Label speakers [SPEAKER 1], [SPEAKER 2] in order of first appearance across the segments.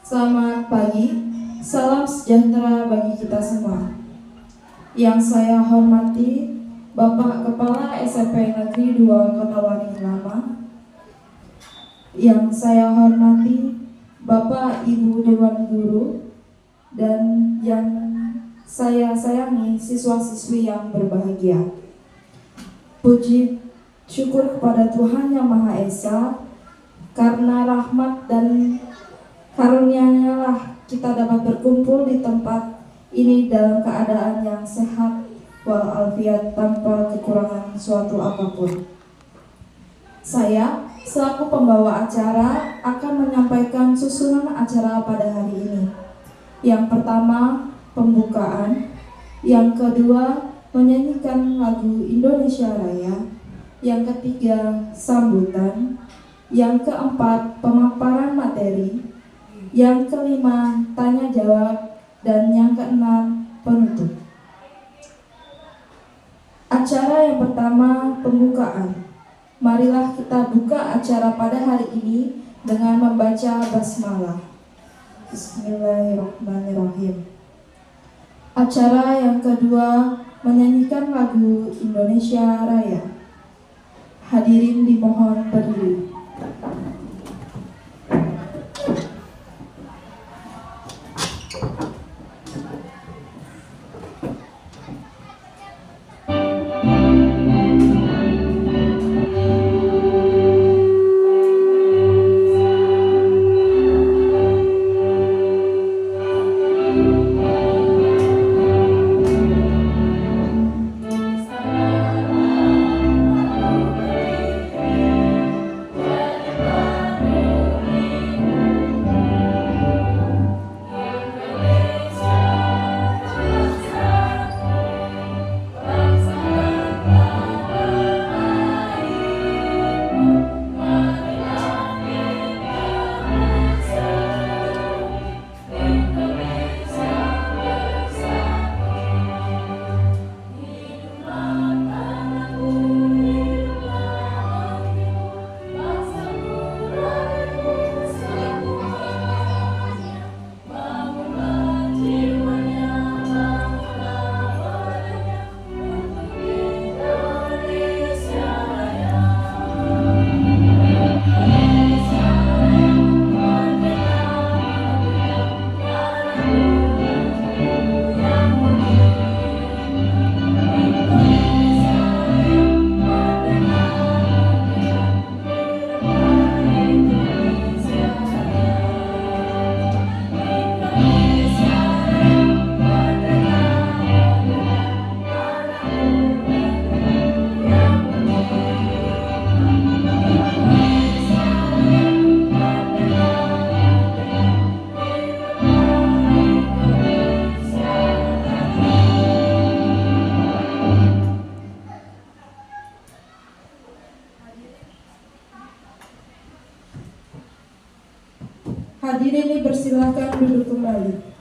[SPEAKER 1] Selamat pagi, salam sejahtera bagi kita semua. Yang saya hormati Bapak Kepala SMP Negeri 2 Kota Waringin Lama. Yang saya hormati Bapak Ibu Dewan Guru, dan yang saya sayangi siswa-siswi yang berbahagia. Puji syukur kepada Tuhan Yang Maha Esa, karena rahmat dan karunia-Nya lah kita dapat berkumpul di tempat ini dalam keadaan yang sehat walafiat tanpa kekurangan suatu apapun. Saya selaku pembawa acara akan menyampaikan susunan acara pada hari ini. Yang pertama, pembukaan. Yang kedua, menyanyikan lagu Indonesia Raya. Yang ketiga, sambutan. Yang keempat, pemaparan materi. Yang kelima, tanya jawab. Dan yang keenam, penutup. Acara yang pertama, pembukaan. Marilah kita buka acara pada hari ini dengan membaca basmalah. Bismillahirrahmanirrahim. Acara yang kedua, menyanyikan lagu Indonesia Raya. Hadirin dimohon berdiri. Hadirin dipersilakan duduk kembali.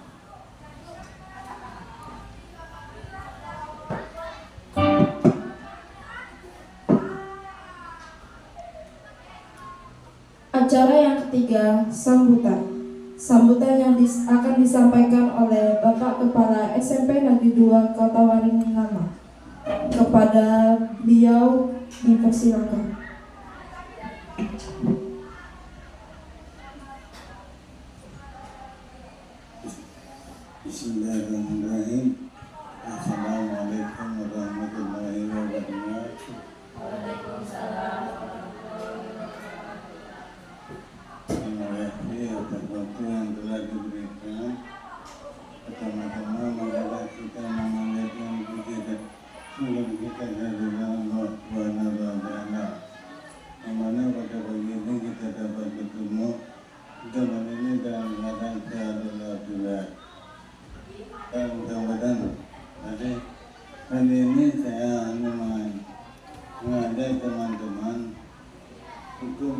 [SPEAKER 1] Acara yang ketiga, sambutan. Sambutan yang akan disampaikan oleh Bapak Kepala SMP Negeri 2 Kota Waringin Lama. Kepada beliau dipersilakan.
[SPEAKER 2] Bismillahirrahmanirrahim. Assalamualaikum warahmatullahi wabarakatuh.
[SPEAKER 3] Waalaikumsalam.
[SPEAKER 2] Terima kasih atas waktu yang telah diberikan. Pertama-tama marilah kita memanjatkan puji dan syukur kita kepada Allah Subhanahu wa Ta'ala, yang mana pada pagi ini kita dapat bertemu teman ini dalam keadaan sehat walafiat. Dan mudah-mudahan hari ini saya mengajak teman-teman untuk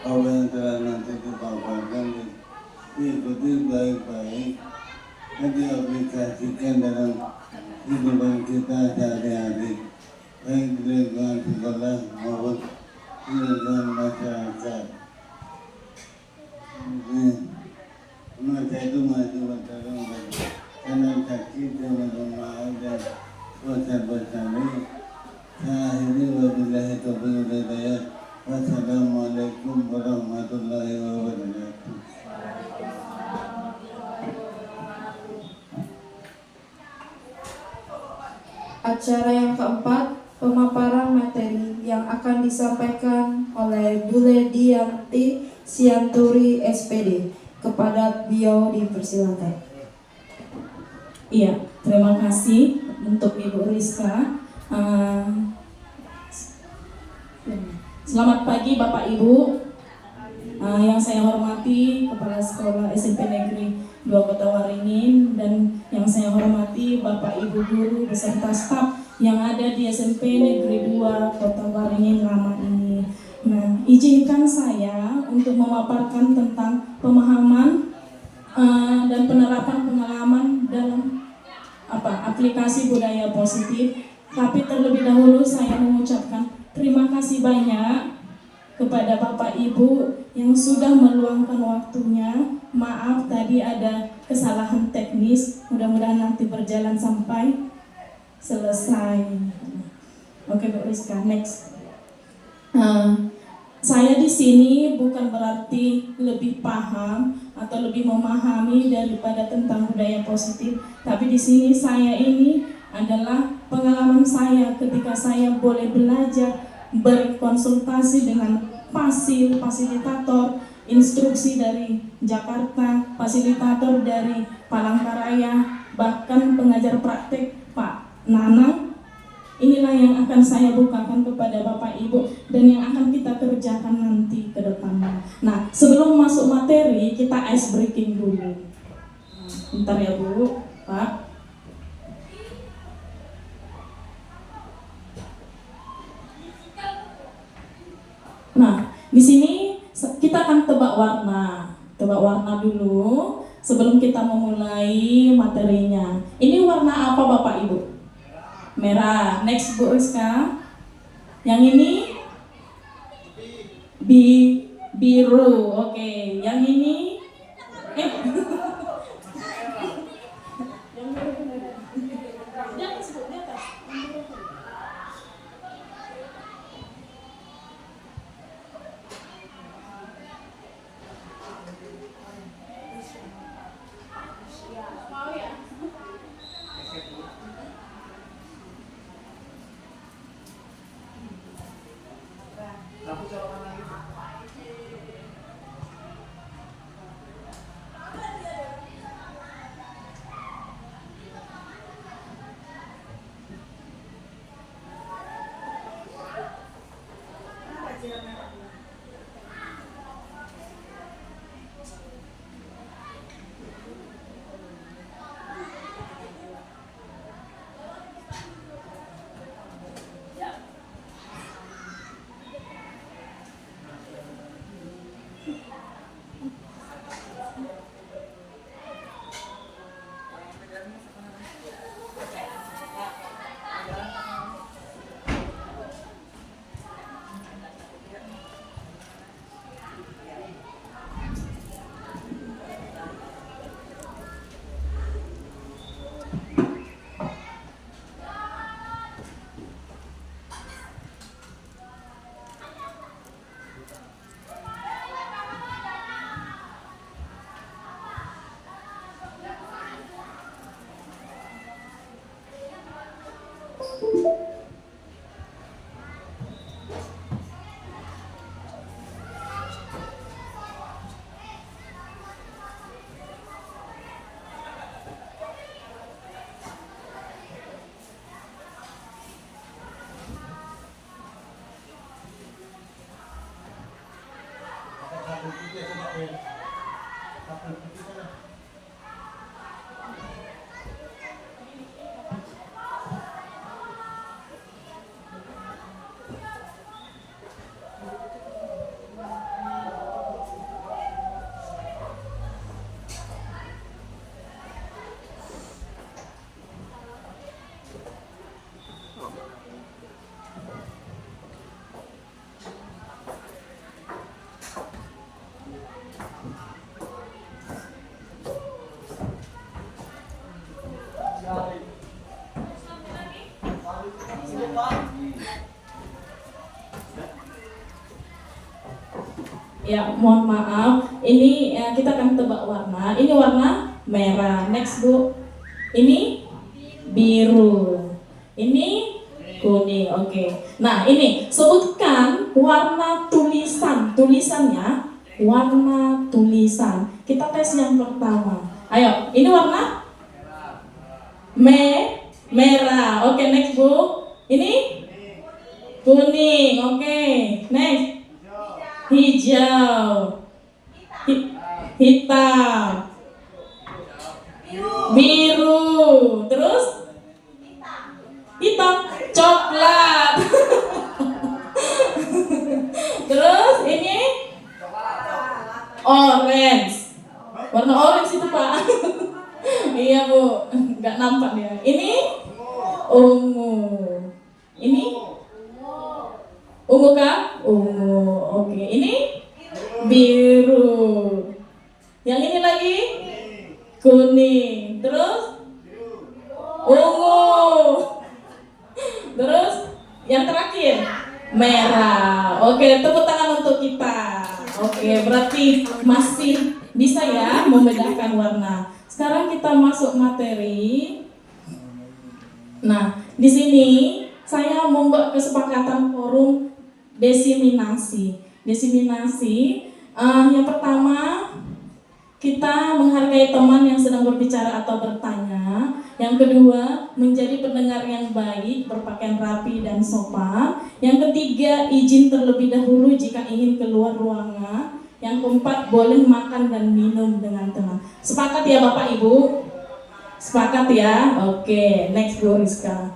[SPEAKER 2] apa yang telah nanti dipaparkan diikuti baik-baik dan diaplikasikan dalam kehidupan kita sehari-hari, baik di lingkungan sekolah maupun di lingkungan masyarakat. warahmatullahi wabarakatuh.
[SPEAKER 1] Acara yang keempat, pemaparan materi yang akan disampaikan oleh Bu Ledianti Sianturi SPD. Kepada beliau dipersilakan.
[SPEAKER 4] Iya, terima kasih untuk Ibu Rizka. Selamat pagi Bapak Ibu. Yang saya hormati Kepala Sekolah SMP Negeri 2 Kota Waringin, dan yang saya hormati Bapak Ibu guru beserta staf yang ada di SMP Negeri 2 Kota Waringin Rama ini. Nah, izinkan saya untuk memaparkan tentang pemahaman dan penerapan pengalaman dalam aplikasi budaya positif. Tapi terlebih dahulu saya mengucapkan terima kasih banyak kepada Bapak Ibu yang sudah meluangkan waktunya. Maaf tadi ada kesalahan teknis, mudah-mudahan nanti berjalan sampai selesai. Oke Bu Rizka, next. Saya di sini bukan berarti lebih paham atau lebih memahami daripada tentang budaya positif, tapi di sini saya ini adalah pengalaman saya ketika saya boleh belajar berkonsultasi dengan fasilitator, instruksi dari Jakarta, fasilitator dari Palangkaraya, bahkan pengajar praktek Pak Nanang. Inilah yang akan saya bukakan kepada Bapak Ibu dan yang akan kita kerjakan nanti ke depannya. Nah, sebelum masuk materi, kita ice breaking dulu. Bentar ya Bu, Pak. Nah, di sini kita akan tebak warna. Tebak warna dulu sebelum kita memulai materinya. Ini warna apa Bapak Ibu? Merah. Next Bu Rizka. Yang ini biru. Oke. Yang ini yang biru. Di atas Bu, di atas. Yang biru. Ya, mohon maaf. Ini kita akan tebak warna. Ini warna merah. Next, Bu. Ini biru. Ini kuning. Oke. Nah, ini sebutkan warna tulisan. Tulisannya warna tulisan. Kita tes yang pertama. Ayo, ini warna merah. Oke, next, Bu. Ini kuning. Oke. Next. Hijau. Hitam. Biru. Terus hitam. Coklat. Terus ini orange. Warna orange itu, Pak. Iya, Bu. Nggak nampak dia. Ini ungu. Ini ungu kah? Ungu. Oke. Ini biru. Yang ini lagi kuning. Terus ungu. Terus yang terakhir merah. Oke, tepuk tangan untuk kita. Oke, berarti masih bisa ya membedakan warna. Sekarang kita masuk materi. Nah, di sini saya membuat kesepakatan forum desiminasi. Yang pertama, kita menghargai teman yang sedang berbicara atau bertanya. Yang kedua, menjadi pendengar yang baik, berpakaian rapi dan sopan. Yang ketiga, izin terlebih dahulu jika ingin keluar ruangan. Yang keempat, boleh makan dan minum dengan tenang. Sepakat ya Bapak Ibu? Sepakat ya? Oke, next Bu Rizka.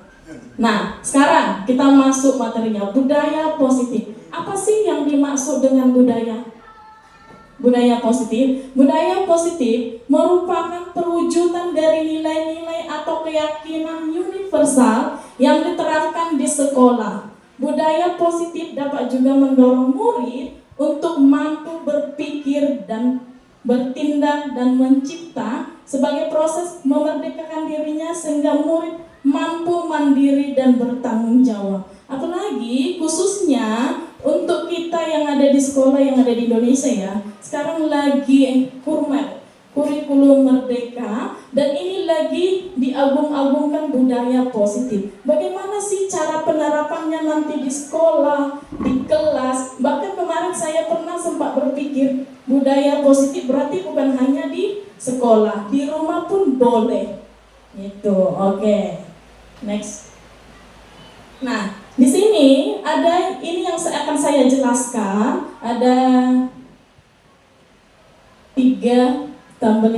[SPEAKER 4] Nah, sekarang kita masuk materinya, budaya positif. Apa sih yang dimaksud dengan budaya? Budaya positif. Budaya positif merupakan perwujudan dari nilai-nilai atau keyakinan universal yang diterapkan di sekolah. Budaya positif dapat juga mendorong murid untuk mampu berpikir dan bertindak dan mencipta sebagai proses memerdekakan dirinya sehingga murid mampu mandiri dan bertanggung jawab. Apalagi khususnya untuk kita yang ada di sekolah yang ada di Indonesia ya, sekarang lagi kurikulum merdeka, dan ini lagi diagung-agungkan budaya positif. Bagaimana sih cara penerapannya nanti di sekolah, di kelas? Bahkan kemarin saya pernah sempat berpikir budaya positif berarti bukan hanya di sekolah, di rumah pun boleh. Itu, oke. Next. Nah, di sini ada ini yang akan saya jelaskan, ada 3+5,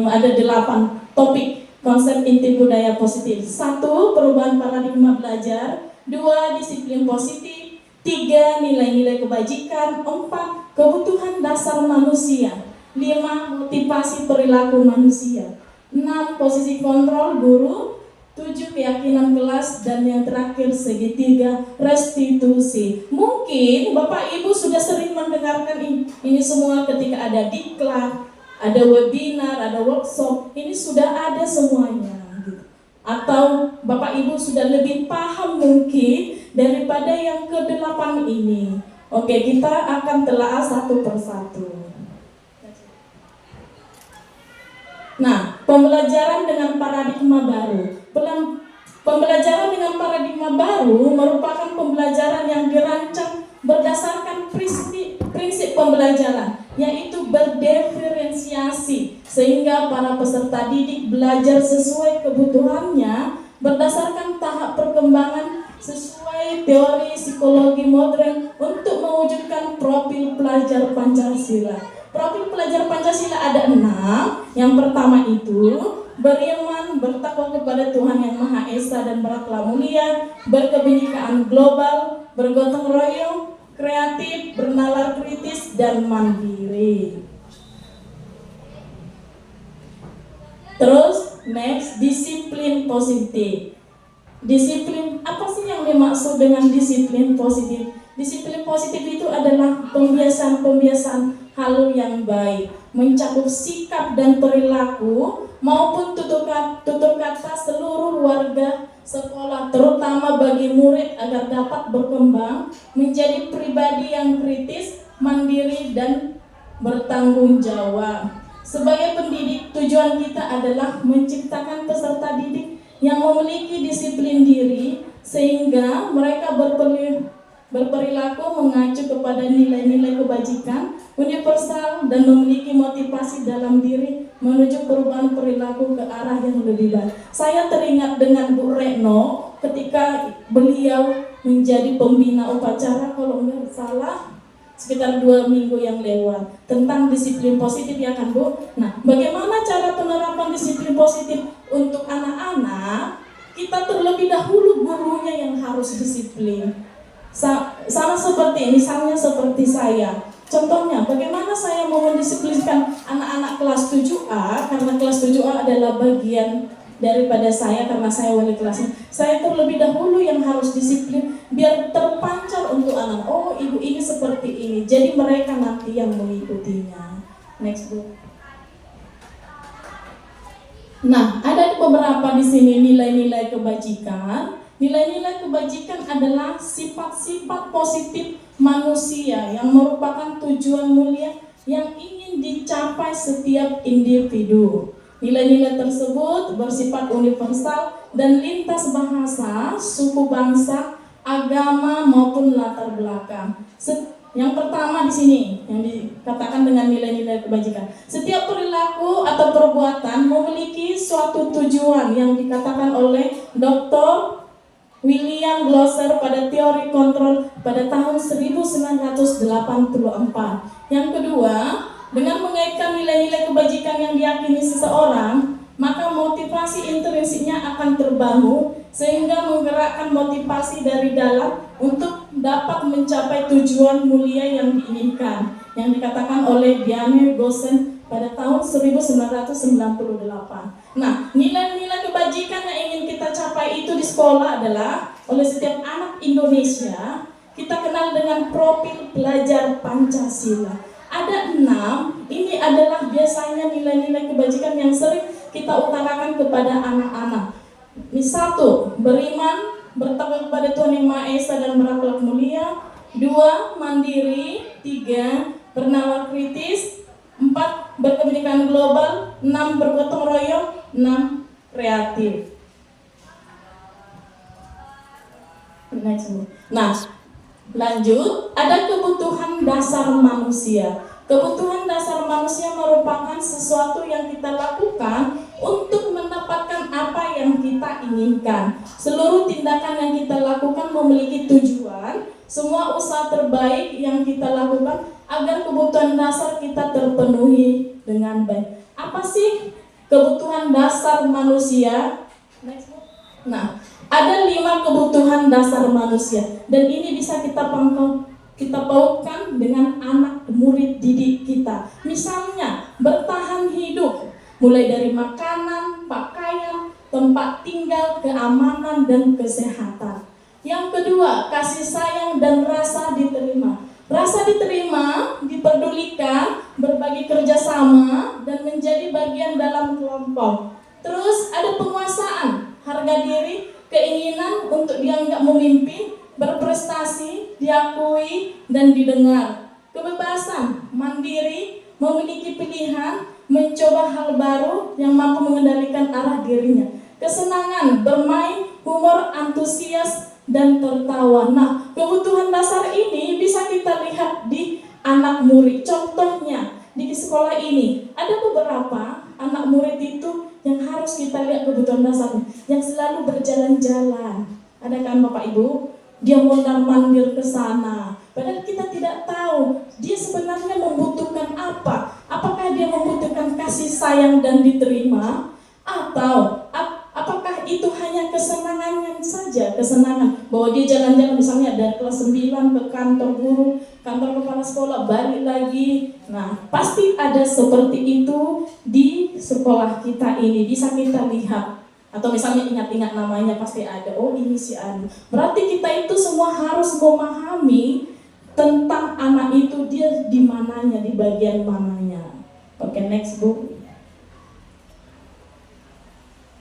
[SPEAKER 4] ada 8 topik konsep inti budaya positif. 1. Perubahan paradigma belajar. 2. Disiplin positif. 3. Nilai-nilai kebajikan. 4. Kebutuhan dasar manusia. 5. Motivasi perilaku manusia. 6. Posisi kontrol guru. 7. Keyakinan kelas. Dan yang terakhir segitiga restitusi. Mungkin Bapak Ibu sudah sering mendengarkan ini semua ketika ada diklat, ada webinar, ada workshop. Ini sudah ada semuanya gitu. Atau Bapak Ibu sudah lebih paham mungkin daripada yang ke-8 ini. Oke, kita akan telaah satu persatu. Nah, pembelajaran dengan paradigma baru. Pembelajaran dengan paradigma baru merupakan pembelajaran yang dirancang berdasarkan prinsip pembelajaran, yaitu berdiferensiasi, sehingga para peserta didik belajar sesuai kebutuhannya berdasarkan tahap perkembangan sesuai teori psikologi modern untuk mewujudkan profil pelajar Pancasila. Profil pelajar Pancasila ada 6. Yang pertama itu beriman, bertakwa kepada Tuhan Yang Maha Esa dan berakhlak mulia, berkebinekaan global, bergotong royong, kreatif, bernalar kritis, dan mandiri. Terus next, disiplin positif. Disiplin, apa sih yang dimaksud dengan disiplin positif? Disiplin positif itu adalah pembiasaan-pembiasaan hal yang baik, mencakup sikap dan perilaku maupun tutur kata seluruh warga sekolah, terutama bagi murid agar dapat berkembang menjadi pribadi yang kritis, mandiri, dan bertanggung jawab. Sebagai pendidik, tujuan kita adalah menciptakan peserta didik yang memiliki disiplin diri sehingga mereka berperilaku mengacu kepada nilai-nilai kebajikan universal dan memiliki motivasi dalam diri menuju perubahan perilaku ke arah yang lebih baik. Saya teringat dengan Bu Retno ketika beliau menjadi pembina upacara, kalau nggak salah sekitar 2 minggu yang lewat, tentang disiplin positif, ya kan Bu? Nah, bagaimana cara penerapan disiplin positif untuk anak-anak? Kita terlebih dahulu gurunya yang harus disiplin. Sama seperti misalnya seperti saya. Contohnya, bagaimana saya mau mendisiplinkan anak-anak kelas 7A, karena kelas 7A adalah bagian daripada saya karena saya wali kelasnya. Saya terlebih dahulu yang harus disiplin biar terpancar untuk anak. Oh, ibu ini seperti ini. Jadi mereka nanti yang mengikutinya. Next Bu. Nah, ada beberapa di sini nilai-nilai kebajikan. Nilai-nilai kebajikan adalah sifat-sifat positif manusia yang merupakan tujuan mulia yang ingin dicapai setiap individu. Nilai-nilai tersebut bersifat universal dan lintas bahasa, suku bangsa, agama maupun latar belakang. Yang pertama di sini yang dikatakan dengan nilai-nilai kebajikan. Setiap perilaku atau perbuatan memiliki suatu tujuan yang dikatakan oleh Dr. William Glasser pada teori kontrol pada tahun 1984. Yang kedua, dengan mengaitkan nilai-nilai kebajikan yang diyakini seseorang, maka motivasi intrinsiknya akan terbangun sehingga menggerakkan motivasi dari dalam untuk dapat mencapai tujuan mulia yang diinginkan, yang dikatakan oleh Diane Gosen pada tahun 1998. Nah, nilai-nilai kebajikan yang ingin kita capai itu di sekolah adalah oleh setiap anak Indonesia, kita kenal dengan profil pelajar Pancasila. Ada 6, ini adalah biasanya nilai-nilai kebajikan yang sering kita utarakan kepada anak-anak. Ini 1, beriman, bertakwa kepada Tuhan Yang Maha Esa dan berakhlak mulia. 2, mandiri. 3, bernalar kritis. 4, berkepentingan global. 6, bergotong royong. 6, kreatif. Nah, lanjut, ada kebutuhan dasar manusia. Kebutuhan dasar manusia merupakan sesuatu yang kita lakukan untuk mendapatkan apa yang kita inginkan. Seluruh tindakan yang kita lakukan memiliki tujuan. Semua usaha terbaik yang kita lakukan agar kebutuhan dasar kita terpenuhi dengan baik. Apa sih kebutuhan dasar manusia? Nah, ada 5 kebutuhan dasar manusia, dan ini bisa kita pautkan dengan anak murid didik kita. Misalnya, bertahan hidup, mulai dari makanan, pakaian, tempat tinggal, keamanan, dan kesehatan. Yang kedua, kasih sayang dan rasa diterima. Rasa diterima, diperdulikan, berbagi kerjasama, dan menjadi bagian dalam kelompok. Terus ada penguasaan, harga diri, keinginan untuk dianggap memimpin, berprestasi, diakui, dan didengar. Kebebasan, mandiri, memiliki pilihan, mencoba hal baru yang mampu mengendalikan arah dirinya. Kesenangan, bermain, humor, antusias, dan tertawa. Nah, kebutuhan dasar ini bisa kita lihat di anak murid. Contohnya, di sekolah ini ada beberapa anak murid itu yang harus kita lihat kebutuhan dasarnya, yang selalu berjalan-jalan. Ada kan Bapak Ibu? Dia mondar-mandir ke sana. Padahal kita tidak tahu dia sebenarnya membutuhkan apa. Apakah dia membutuhkan kasih sayang dan diterima, atau apakah itu hanya kesenangannya saja, kesenangan bahwa dia jalan-jalan misalnya dari kelas 9 ke kantor guru, kantor kepala sekolah, balik lagi. Nah, pasti ada seperti itu di sekolah kita ini, bisa kita lihat. Atau misalnya ingat-ingat namanya pasti ada, oh ini si Anu. Berarti kita itu semua harus memahami tentang anak itu, dia di mananya, di bagian mananya. Oke, next Bu.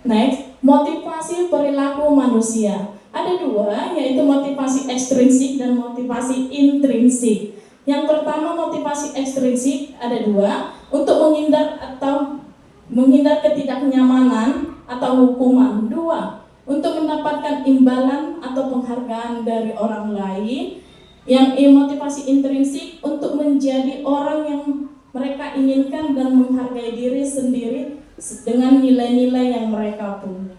[SPEAKER 4] Next, motivasi perilaku manusia. Ada 2, yaitu motivasi ekstrinsik dan motivasi intrinsik. Yang pertama, motivasi ekstrinsik ada dua, untuk menghindar ketidaknyamanan atau hukuman. Dua, untuk mendapatkan imbalan atau penghargaan dari orang lain. Yang motivasi intrinsik untuk menjadi orang yang mereka inginkan dan menghargai diri sendiri dengan nilai-nilai yang mereka punya.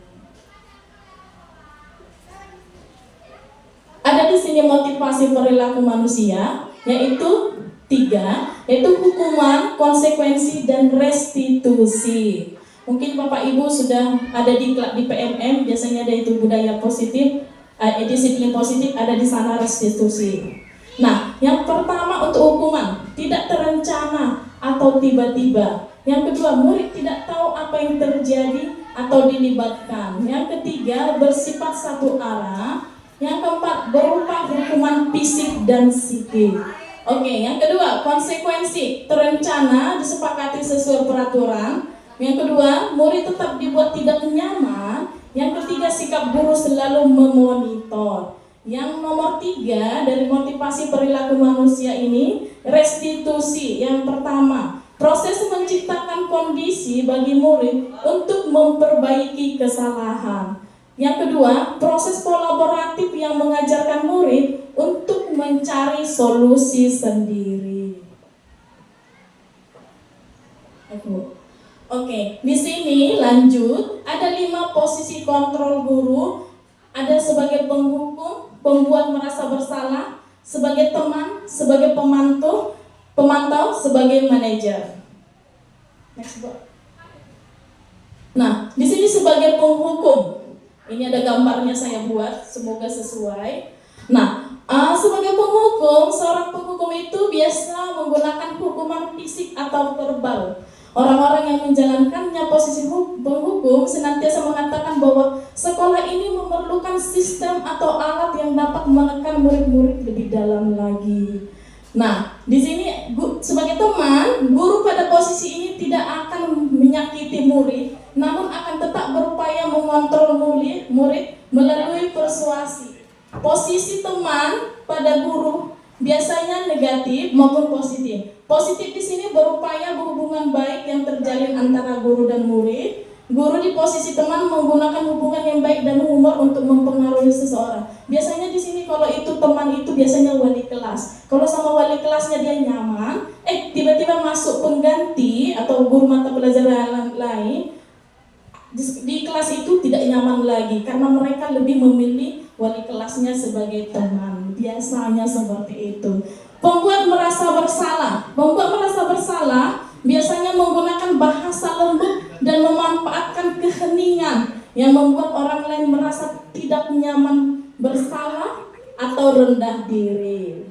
[SPEAKER 4] Ada di sini motivasi perilaku manusia, yaitu 3, yaitu hukuman, konsekuensi, dan restitusi. Mungkin Bapak Ibu sudah ada di PMM, biasanya ada itu budaya positif, disiplin positif, ada di sana restitusi. Nah, yang pertama untuk hukuman, tidak terencana atau tiba-tiba. Yang kedua, murid tidak tahu apa yang terjadi atau dilibatkan. Yang ketiga, bersifat satu arah. Yang keempat, berupa hukuman fisik dan psikis. Oke, yang kedua, konsekuensi terencana, disepakati sesuai peraturan. Yang kedua, murid tetap dibuat tidak nyaman. Yang ketiga, sikap guru selalu memonitor. Yang nomor 3 dari motivasi perilaku manusia ini, restitusi. Yang pertama, proses menciptakan kondisi bagi murid untuk memperbaiki kesalahan. Yang kedua, proses kolaboratif yang mengajarkan murid untuk mencari solusi sendiri. Oke, di sini lanjut, ada 5 posisi kontrol guru. Ada sebagai penghukum, pembuat merasa bersalah, sebagai teman, sebagai pemantau, sebagai manajer. Next, Bu. Nah, di sini sebagai penghukum. Ini ada gambarnya saya buat, semoga sesuai. Nah, sebagai penghukum, seorang penghukum itu biasa menggunakan hukuman fisik atau verbal. Orang-orang yang menjalankannya posisi penghukum senantiasa mengatakan bahwa sekolah ini memerlukan sistem atau alat yang dapat menekan murid-murid lebih dalam lagi. Nah, di sini sebagai teman, guru pada posisi ini tidak akan menyakiti murid, namun akan tetap berupaya mengontrol murid melalui persuasi. Posisi teman pada guru biasanya negatif maupun positif. Positif di sini berupaya berhubungan baik yang terjalin antara guru dan murid. Guru di posisi teman menggunakan hubungan yang baik dan humor untuk mempengaruhi seseorang. Biasanya di sini kalau itu teman itu biasanya wali kelas. Kalau sama wali kelasnya dia nyaman, tiba-tiba masuk pengganti atau guru mata pelajaran lain di kelas itu tidak nyaman lagi karena mereka lebih memilih wali kelasnya sebagai teman. Biasanya seperti itu. Membuat merasa bersalah biasanya menggunakan bahasa lembut dan memanfaatkan keheningan yang membuat orang lain merasa tidak nyaman, bersalah atau rendah diri.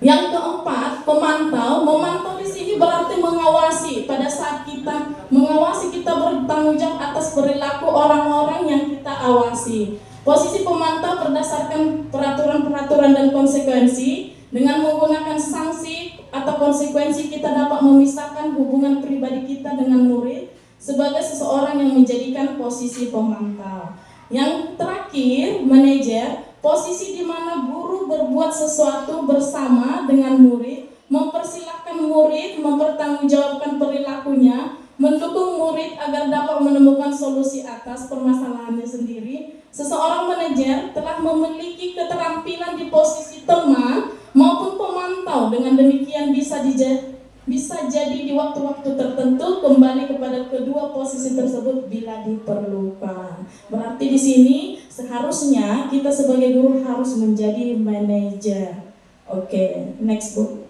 [SPEAKER 4] Yang keempat, memantau di sini berarti mengawasi. Pada saat kita mengawasi, kita bertanggung jawab atas perilaku orang-orang yang kita awasi. Posisi pemantau berdasarkan peraturan-peraturan dan konsekuensi. Dengan menggunakan sanksi atau konsekuensi, kita dapat memisahkan hubungan pribadi kita dengan murid sebagai seseorang yang menjadikan posisi pemantau. Yang terakhir, manajer, posisi di mana guru berbuat sesuatu bersama dengan murid, mempersilahkan murid mempertanggungjawabkan perilakunya, mendukung murid agar dapat menemukan solusi atas permasalahannya sendiri. Seseorang manajer telah memiliki keterampilan di posisi teman maupun pemantau. Dengan demikian bisa jadi di waktu-waktu tertentu kembali kepada kedua posisi tersebut bila diperlukan. Berarti di sini seharusnya kita sebagai guru harus menjadi manajer. Oke, next book.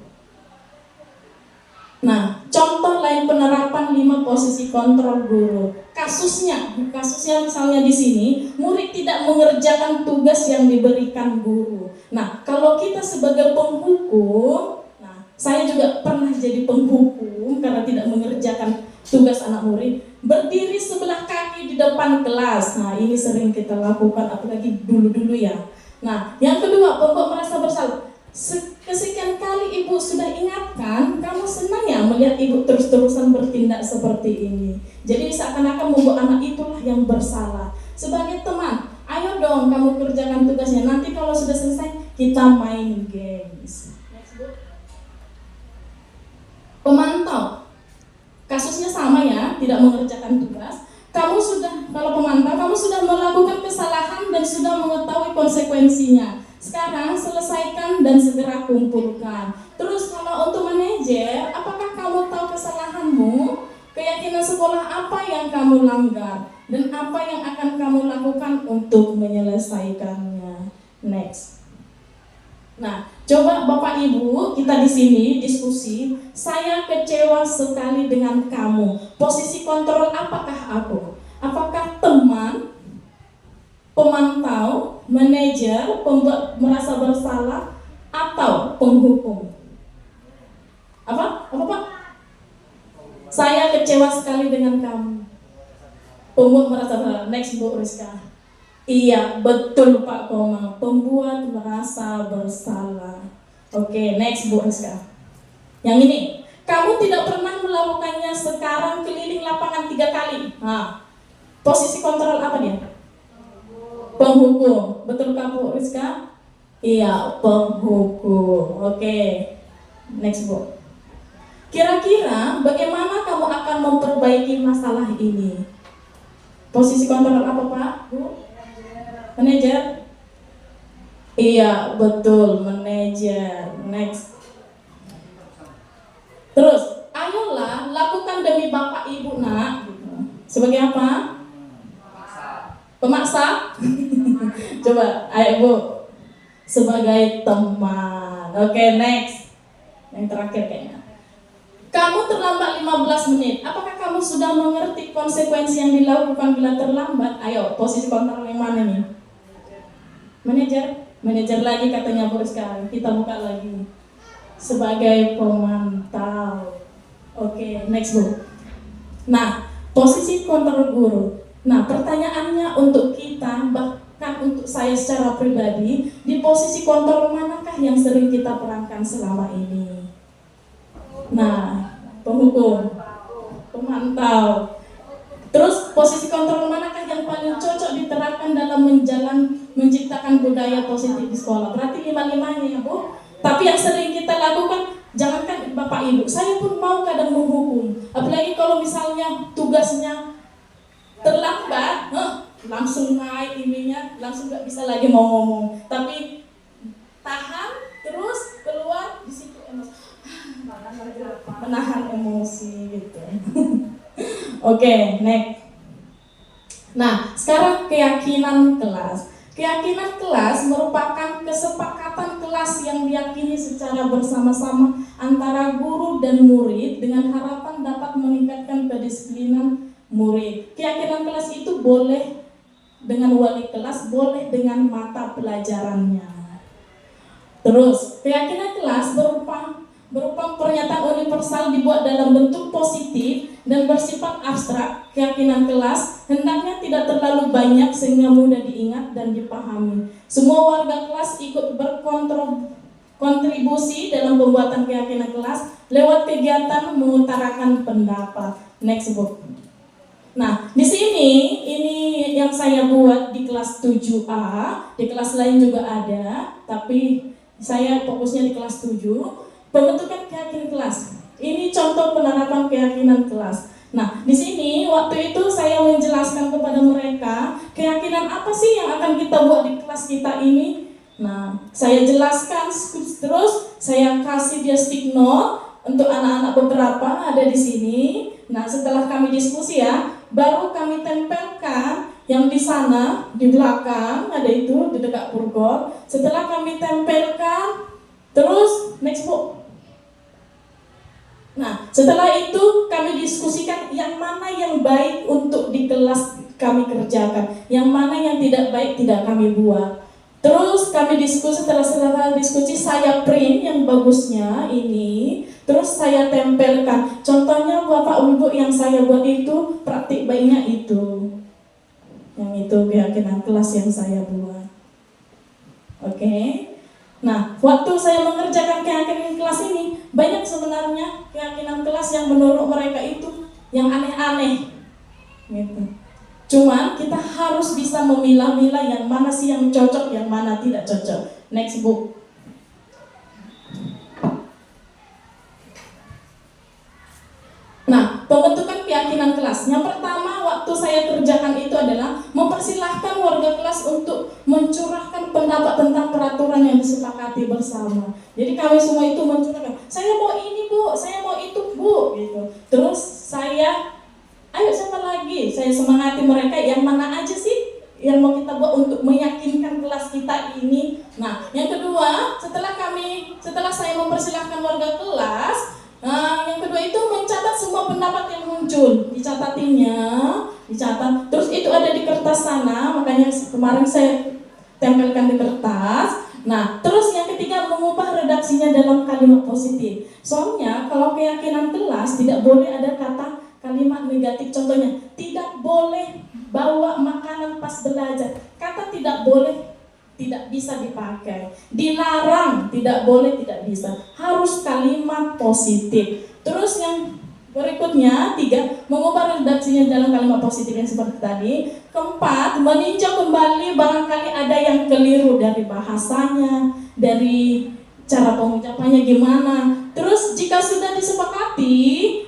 [SPEAKER 4] Nah, contoh lain penerapan 5 posisi kontrol guru. Kasusnya misalnya di sini, murid tidak mengerjakan tugas yang diberikan guru. Nah, kalau kita sebagai penghukum, saya juga pernah jadi penghukum karena tidak mengerjakan tugas anak murid, berdiri sebelah kaki di depan kelas. Nah, ini sering kita lakukan, apalagi dulu-dulu ya. Nah, yang kedua, pokok merasa bersalah. Kesekian kali ibu sudah ingatkan, kamu senang ya melihat ibu terus-terusan bertindak seperti ini. Jadi seakan-akan membuat anak itulah yang bersalah. Sebagai teman, ayo dong kamu kerjakan tugasnya. Nanti kalau sudah selesai, kita main games. Next, Bu. Pemantau. Kasusnya sama ya, tidak mengerjakan tugas. Kalau pemantau, kamu sudah melakukan kesalahan dan sudah mengetahui konsekuensinya. Sekarang selesaikan dan segera kumpulkan. Terus kalau untuk manajer, apakah kamu tahu kesalahanmu? Keyakinan sekolah apa yang kamu langgar? Dan apa yang akan kamu lakukan untuk menyelesaikannya? Next. Nah, coba Bapak Ibu, kita di sini diskusi. Saya kecewa sekali dengan kamu. Posisi kontrol apakah aku? Apakah teman, pemantau, manajer, pembuat merasa bersalah, atau penghukum? Apa? Apa Pak? Saya kecewa sekali dengan kamu. Pembuat merasa bersalah. Next, Bu Rizka. Iya, betul Pak Komang. Pembuat merasa bersalah. Oke, next Bu Rizka. Yang ini, kamu tidak pernah melakukannya, sekarang keliling lapangan 3 kali. Nah, posisi kontrol apa dia? Penghukum. Betul Kak Bu Rizka? Iya, penghukum. Oke, next Bu. Kira-kira bagaimana kamu akan memperbaiki masalah ini? Posisi kontrol apa Pak? Bu? Manajer? Iya, betul, manajer. Next. Terus, ayolah lakukan demi Bapak Ibu nak. Sebagai apa? Pemaksa? Coba, ayo Bu. Sebagai teman. Oke, next. Yang terakhir kayaknya. Kamu terlambat 15 menit. Apakah kamu sudah mengerti konsekuensi yang dilakukan bila terlambat? Ayo, posisi kontrol yang mana nih? Manajer? Manajer lagi katanya Bu Rizka. Kita buka lagi. Sebagai pemantau. Oke, next Bu. Nah, posisi kontrol guru. Nah, pertanyaannya untuk kita, bahkan untuk saya secara pribadi, di posisi kontrol manakah yang sering kita perankan selama ini? Nah, penghukum, pemantau. Terus posisi kontrol manakah yang paling cocok diterapkan dalam menciptakan budaya positif di sekolah? Berarti 5-5-nya ya Bu. Tapi yang sering kita lakukan, jangankan Bapak Ibu, saya pun mau kadang menghukum. Apalagi kalau misalnya tugasnya terlambat, langsung naik ininya, langsung nggak bisa lagi mau ngomong. Tapi tahan, terus keluar di situ emosi. Menahan emosi gitu. Oke, next. Nah, sekarang keyakinan kelas. Keyakinan kelas merupakan kesepakatan kelas yang diyakini secara bersama-sama antara guru dan murid dengan harapan dapat meningkatkan kedisiplinan murid. Keyakinan kelas itu boleh dengan wali kelas, boleh dengan mata pelajarannya. Terus, keyakinan kelas berupa pernyataan universal dibuat dalam bentuk positif dan bersifat abstrak. Keyakinan kelas hendaknya tidak terlalu banyak sehingga mudah diingat dan dipahami. Semua warga kelas ikut berkontribusi dalam pembuatan keyakinan kelas lewat kegiatan mengutarakan pendapat. Next book. Nah, di sini ini yang saya buat di kelas 7A, di kelas lain juga ada, tapi saya fokusnya di kelas 7. Pembentukan keyakinan kelas. Ini contoh penerapan keyakinan kelas. Nah, di sini waktu itu saya menjelaskan kepada mereka keyakinan apa sih yang akan kita buat di kelas kita ini. Nah, saya jelaskan terus, saya kasih dia stick note untuk anak-anak beberapa ada di sini. Nah, setelah kami diskusi ya, baru kami tempelkan yang di sana di belakang ada itu di dekat purgol. Setelah kami tempelkan, terus next book. Nah, setelah itu kami diskusikan yang mana yang baik untuk di kelas kami kerjakan, yang mana yang tidak baik tidak kami buat. Terus kami diskusi, setelah diskusi saya print yang bagusnya ini, terus saya tempelkan. Contohnya Bapak Ibu yang saya buat itu praktik baiknya itu. Yang itu keyakinan kelas yang saya buat. Oke. Nah, waktu saya mengerjakan keyakinan kelas ini, banyak sebenarnya keyakinan kelas yang menurut mereka itu yang aneh-aneh gitu. Cuman kita harus bisa memilah-milah yang mana sih yang cocok, yang mana tidak cocok. Next book. Nah, pembentukan keyakinan kelas. Yang pertama waktu saya kerjakan itu adalah mempersilahkan warga kelas untuk mencurahkan pendapat tentang peraturan yang disepakati bersama. Jadi kami semua itu mencurahkan, saya mau ini bu, saya mau itu bu, gitu. Terus saya, ayo siapa lagi? Saya semangati mereka, yang mana aja sih yang mau kita buat untuk meyakinkan kelas kita ini. Nah, yang kedua, setelah saya mempersilahkan warga kelas, yang kedua itu mencatat semua pendapat yang muncul, dicatat. Terus itu ada di kertas sana, makanya kemarin saya tempelkan di kertas. Nah, terus yang ketiga mengubah redaksinya dalam kalimat positif. Soalnya kalau keyakinan kelas tidak boleh ada kata kalimat negatif. Contohnya, tidak boleh bawa makanan pas belajar. Kata tidak boleh tidak bisa dipakai. Dilarang, tidak boleh, tidak bisa. Harus kalimat positif. Terus yang berikutnya, 3, mengubah redaksinya dalam kalimat positif yang seperti tadi. 4, meninjau kembali barangkali ada yang keliru dari bahasanya, dari cara pengucapannya gimana. Terus jika sudah disepakati,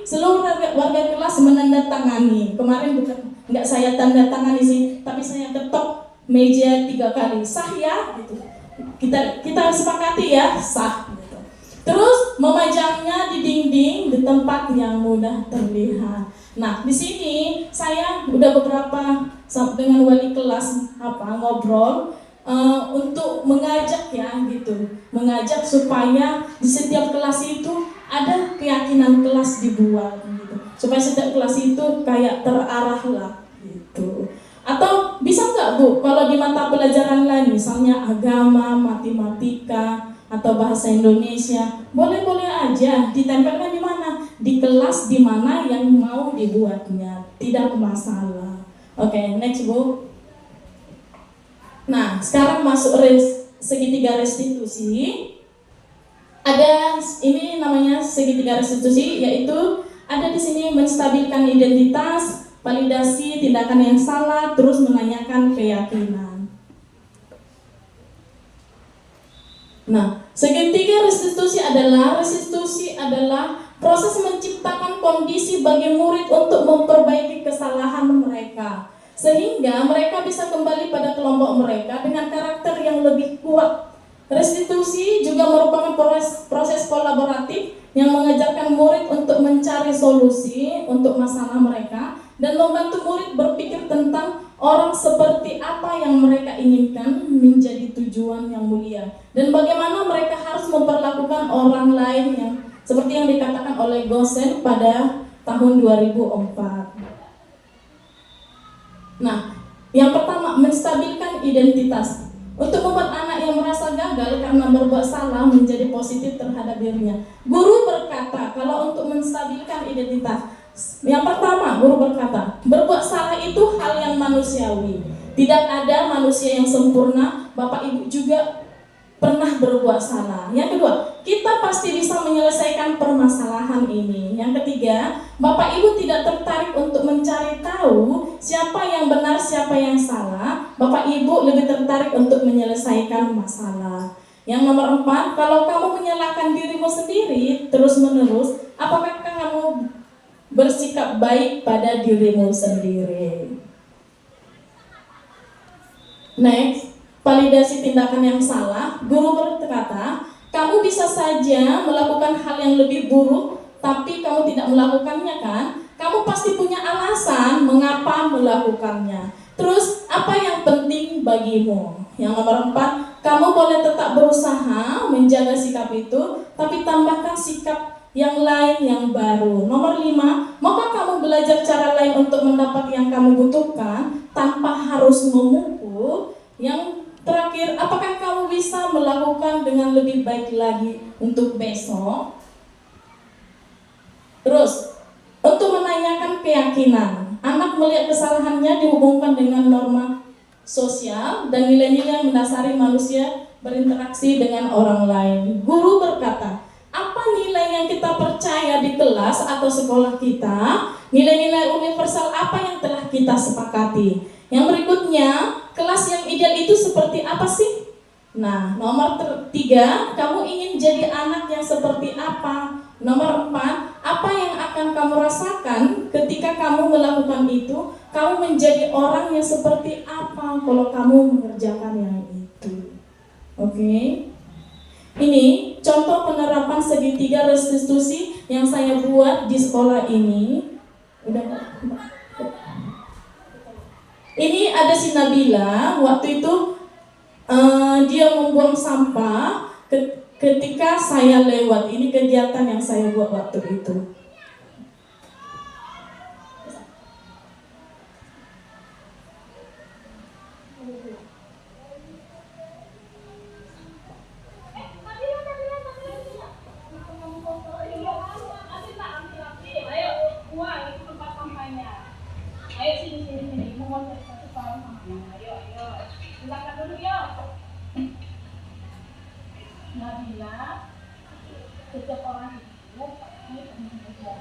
[SPEAKER 4] seluruh warga kelas menandatangani. Kemarin nggak saya tanda tangani sih, tapi saya ketok meja 3 kali, sah ya, gitu. Kita sepakati ya, sah, gitu. Terus memajangnya di dinding di tempat yang mudah terlihat. Nah, di sini saya udah beberapa dengan wali kelas ngobrol untuk mengajak ya, gitu, mengajak supaya di setiap kelas itu ada keyakinan kelas dibuat, gitu, supaya setiap kelas itu kayak terarah lah, gitu. Atau bisa nggak Bu, kalau di mata pelajaran lain, misalnya agama, matematika, atau bahasa Indonesia, boleh-boleh aja ditempelkan di mana? Di kelas di mana yang mau dibuatnya, tidak masalah. Oke, next Bu. Nah, sekarang masuk segitiga restitusi. Ada ini namanya segitiga restitusi, yaitu ada di sini menstabilkan identitas, validasi tindakan yang salah, terus menanyakan keyakinan. Nah, segitiga restitusi adalah proses menciptakan kondisi bagi murid untuk memperbaiki kesalahan mereka, sehingga mereka bisa kembali pada kelompok mereka dengan karakter yang lebih kuat. Restitusi juga merupakan proses kolaboratif yang mengajarkan murid untuk mencari solusi untuk masalah mereka dan membantu murid berpikir tentang orang seperti apa yang mereka inginkan menjadi tujuan yang mulia dan bagaimana mereka harus memperlakukan orang lain, yang seperti yang dikatakan oleh Gosen pada tahun 2004. Nah, yang pertama, menstabilkan identitas. Untuk membuat anak yang merasa gagal karena berbuat salah menjadi positif terhadap dirinya. Guru berkata, kalau untuk menstabilkan identitas, yang pertama, guru berkata, berbuat salah itu hal yang manusiawi. Tidak ada manusia yang sempurna. Bapak Ibu juga pernah berbuat salah. Yang kedua, kita pasti bisa menyelesaikan permasalahan ini. Yang ketiga, Bapak Ibu tidak tertarik untuk mencari tahu siapa yang benar, siapa yang salah. Bapak Ibu lebih tertarik untuk menyelesaikan masalah. Yang nomor 4, kalau kamu menyalahkan dirimu sendiri terus-menerus, apakah kamu bersikap baik pada dirimu sendiri? Next, validasi tindakan yang salah. Guru berkata, kamu bisa saja melakukan hal yang lebih buruk, tapi kamu tidak melakukannya kan? Kamu pasti punya alasan mengapa melakukannya. Terus, apa yang penting bagimu? Yang nomor 4, kamu boleh tetap berusaha menjaga sikap itu, tapi tambahkan sikap yang lain yang baru. Nomor 5, maukah kamu belajar cara lain untuk mendapat yang kamu butuhkan tanpa harus memukul? Yang terakhir, apakah kamu bisa melakukan dengan lebih baik lagi untuk besok? Terus, untuk menanyakan keyakinan, anak melihat kesalahannya dihubungkan dengan norma sosial dan nilai-nilai yang mendasari manusia berinteraksi dengan orang lain. Guru berkata, apa nilai yang kita percaya di kelas atau sekolah kita? Nilai-nilai universal apa yang telah kita sepakati? Yang berikutnya, kelas yang ideal itu seperti apa sih? Nah, nomor tiga, kamu ingin jadi anak yang seperti apa? Nomor 4, apa yang akan kamu rasakan ketika kamu melakukan itu? Kamu menjadi orang yang seperti apa kalau kamu mengerjakan yang itu? Oke. Ini contoh penerapan segitiga restitusi yang saya buat di sekolah ini. Ini ada si Nabila, waktu itu dia membuang sampah ketika saya lewat. Ini kegiatan yang saya buat waktu itu.
[SPEAKER 3] Ayo sini, mau satu tahun sama ayo, silakan dulu yuk. Nabila, setiap orang itu pasti berbeda.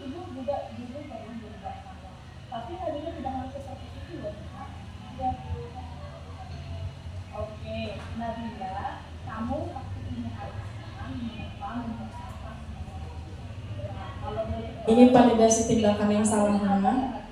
[SPEAKER 3] Ibu juga pernah berubah sama. Tapi Nabila tidak harus seperti itu loh. Ya. Oke, Nabila, kamu pasti punya alasan mengapa memperkasa. Kalau
[SPEAKER 4] Ini validasi tindakan yang salah, Mama.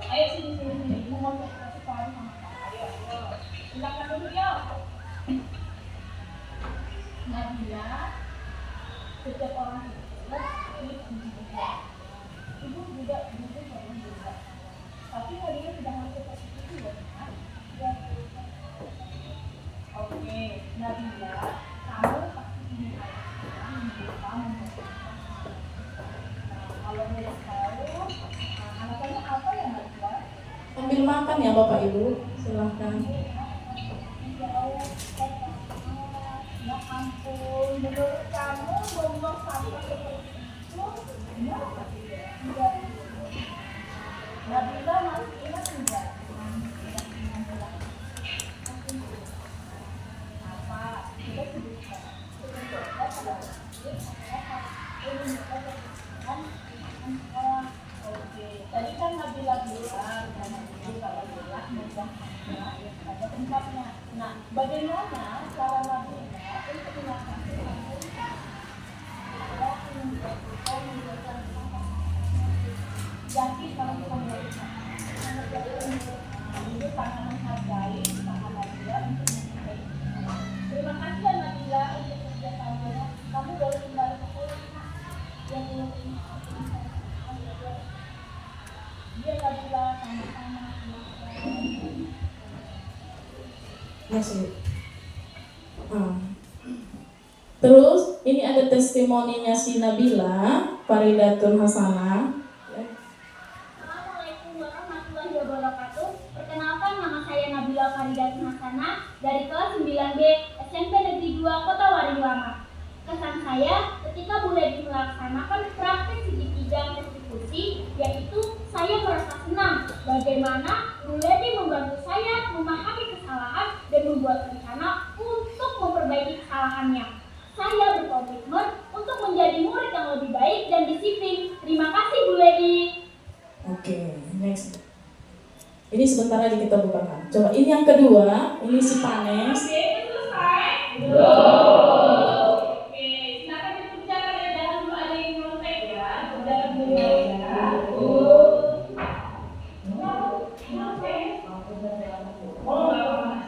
[SPEAKER 3] Ayo sini, mau satu tahun sama ayo, silakan dulu yuk. Nabila, setiap orang itu pasti berbeda. Ibu juga pernah berubah. Tapi Nabila tidak harus seperti itu loh. Ya. Oke, Nabila, kamu pasti punya alasan mengapa memperkasa. Nah, kalau boleh tahu, alasannya apa ya Nabila?
[SPEAKER 4] Ambil makan ya Bapak Ibu, silahkan.
[SPEAKER 3] Ya ampun, menurut kamu membuang sampah seperti itu benar apa tidak? Nabila masih ingat tidak? Apa? Kita sebutkan. Oke, tadi kan Nabila bilang kalau bilang membuang sampah ada tempatnya. Nah, bagaimana cara Nabila untuk mengatasi yakin kalau kita melakukan ini sangat menghargai usaha Nabila untuk mencapai. Terima kasih ya Nabila untuk kerjasamanya. Kamu boleh kembali ke sekolah yang dia Nabila sama-sama.
[SPEAKER 4] Masih. Terus ini ada testimoninya si Nabila Faridatun Hasanah.
[SPEAKER 5] Assalamualaikum warahmatullahi wabarakatuh. Perkenalkan, nama saya Nabila Faridatun Hasanah dari kelas 9B SMP Negeri 2 Kota Waring Lama. Kesan saya ketika mulai melaksanakan praktik segitiga restitusi, yaitu saya merasa senang bagaimana Bu Ledi membantu saya memahami kesalahan dan membuat rencana untuk memperbaiki kesalahannya. Saya berkomitmen untuk menjadi murid yang lebih baik dan disiplin. Terima kasih Bu Ledi.
[SPEAKER 4] Oke, next. Ini sebentar lagi kita bukakan. Coba ini yang kedua, ini si Panes.
[SPEAKER 3] Oke, selesai. Oke, silakan dikerjakan ya, jangan dulu ada yang nyontek ya. Kerjakan dulu ya. Oke. Oh, nggak apa-apa.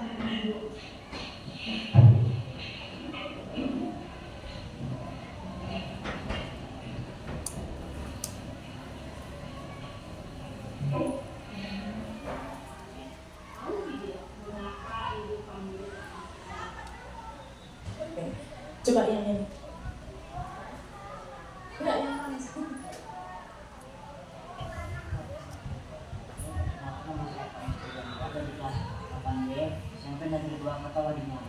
[SPEAKER 4] Oke. Coba yang ini. Enggak, yang Panes.
[SPEAKER 6] SMP Negeri 2 Kota Waringin.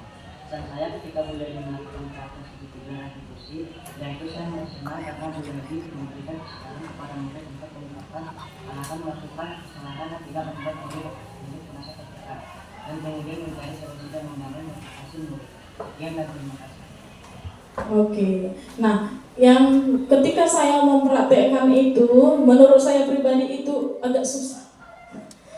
[SPEAKER 6] Dan saya ketika mulai melakukan praktek segitiga restitusi, dan itu saya merasa senang karena Bu Ledi memberikan kesadaran kepada murid untuk mengungkapkan akan melakukan kesalahan yang tidak membuat murid masyarakat dan kemudian mencari solusi dan membangun motivasi murid. Sekian dan terima kasih.
[SPEAKER 4] Oke, nah yang ketika saya mempraktekkan itu, menurut saya pribadi itu agak susah.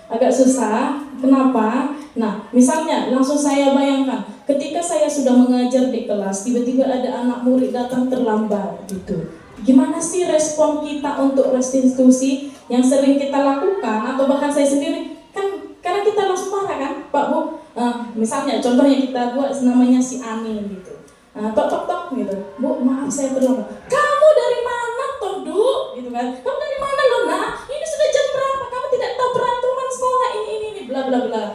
[SPEAKER 4] Agak susah, kenapa? Nah, misalnya langsung saya bayangkan, ketika saya sudah mengajar di kelas, tiba-tiba ada anak murid datang terlambat gitu. Gimana sih respon kita untuk restitusi yang sering kita lakukan, atau bahkan saya sendiri, kan karena kita langsung marah kan, Pak Bu, misalnya contohnya kita buat namanya si Ani gitu. Tok tok tok gitu, Bu maaf saya terlambat. Kamu dari mana toh Du? Gitu kan? Kamu dari mana loh nak? Ini sudah jam berapa? Kamu tidak tahu peraturan sekolah ini bla bla bla.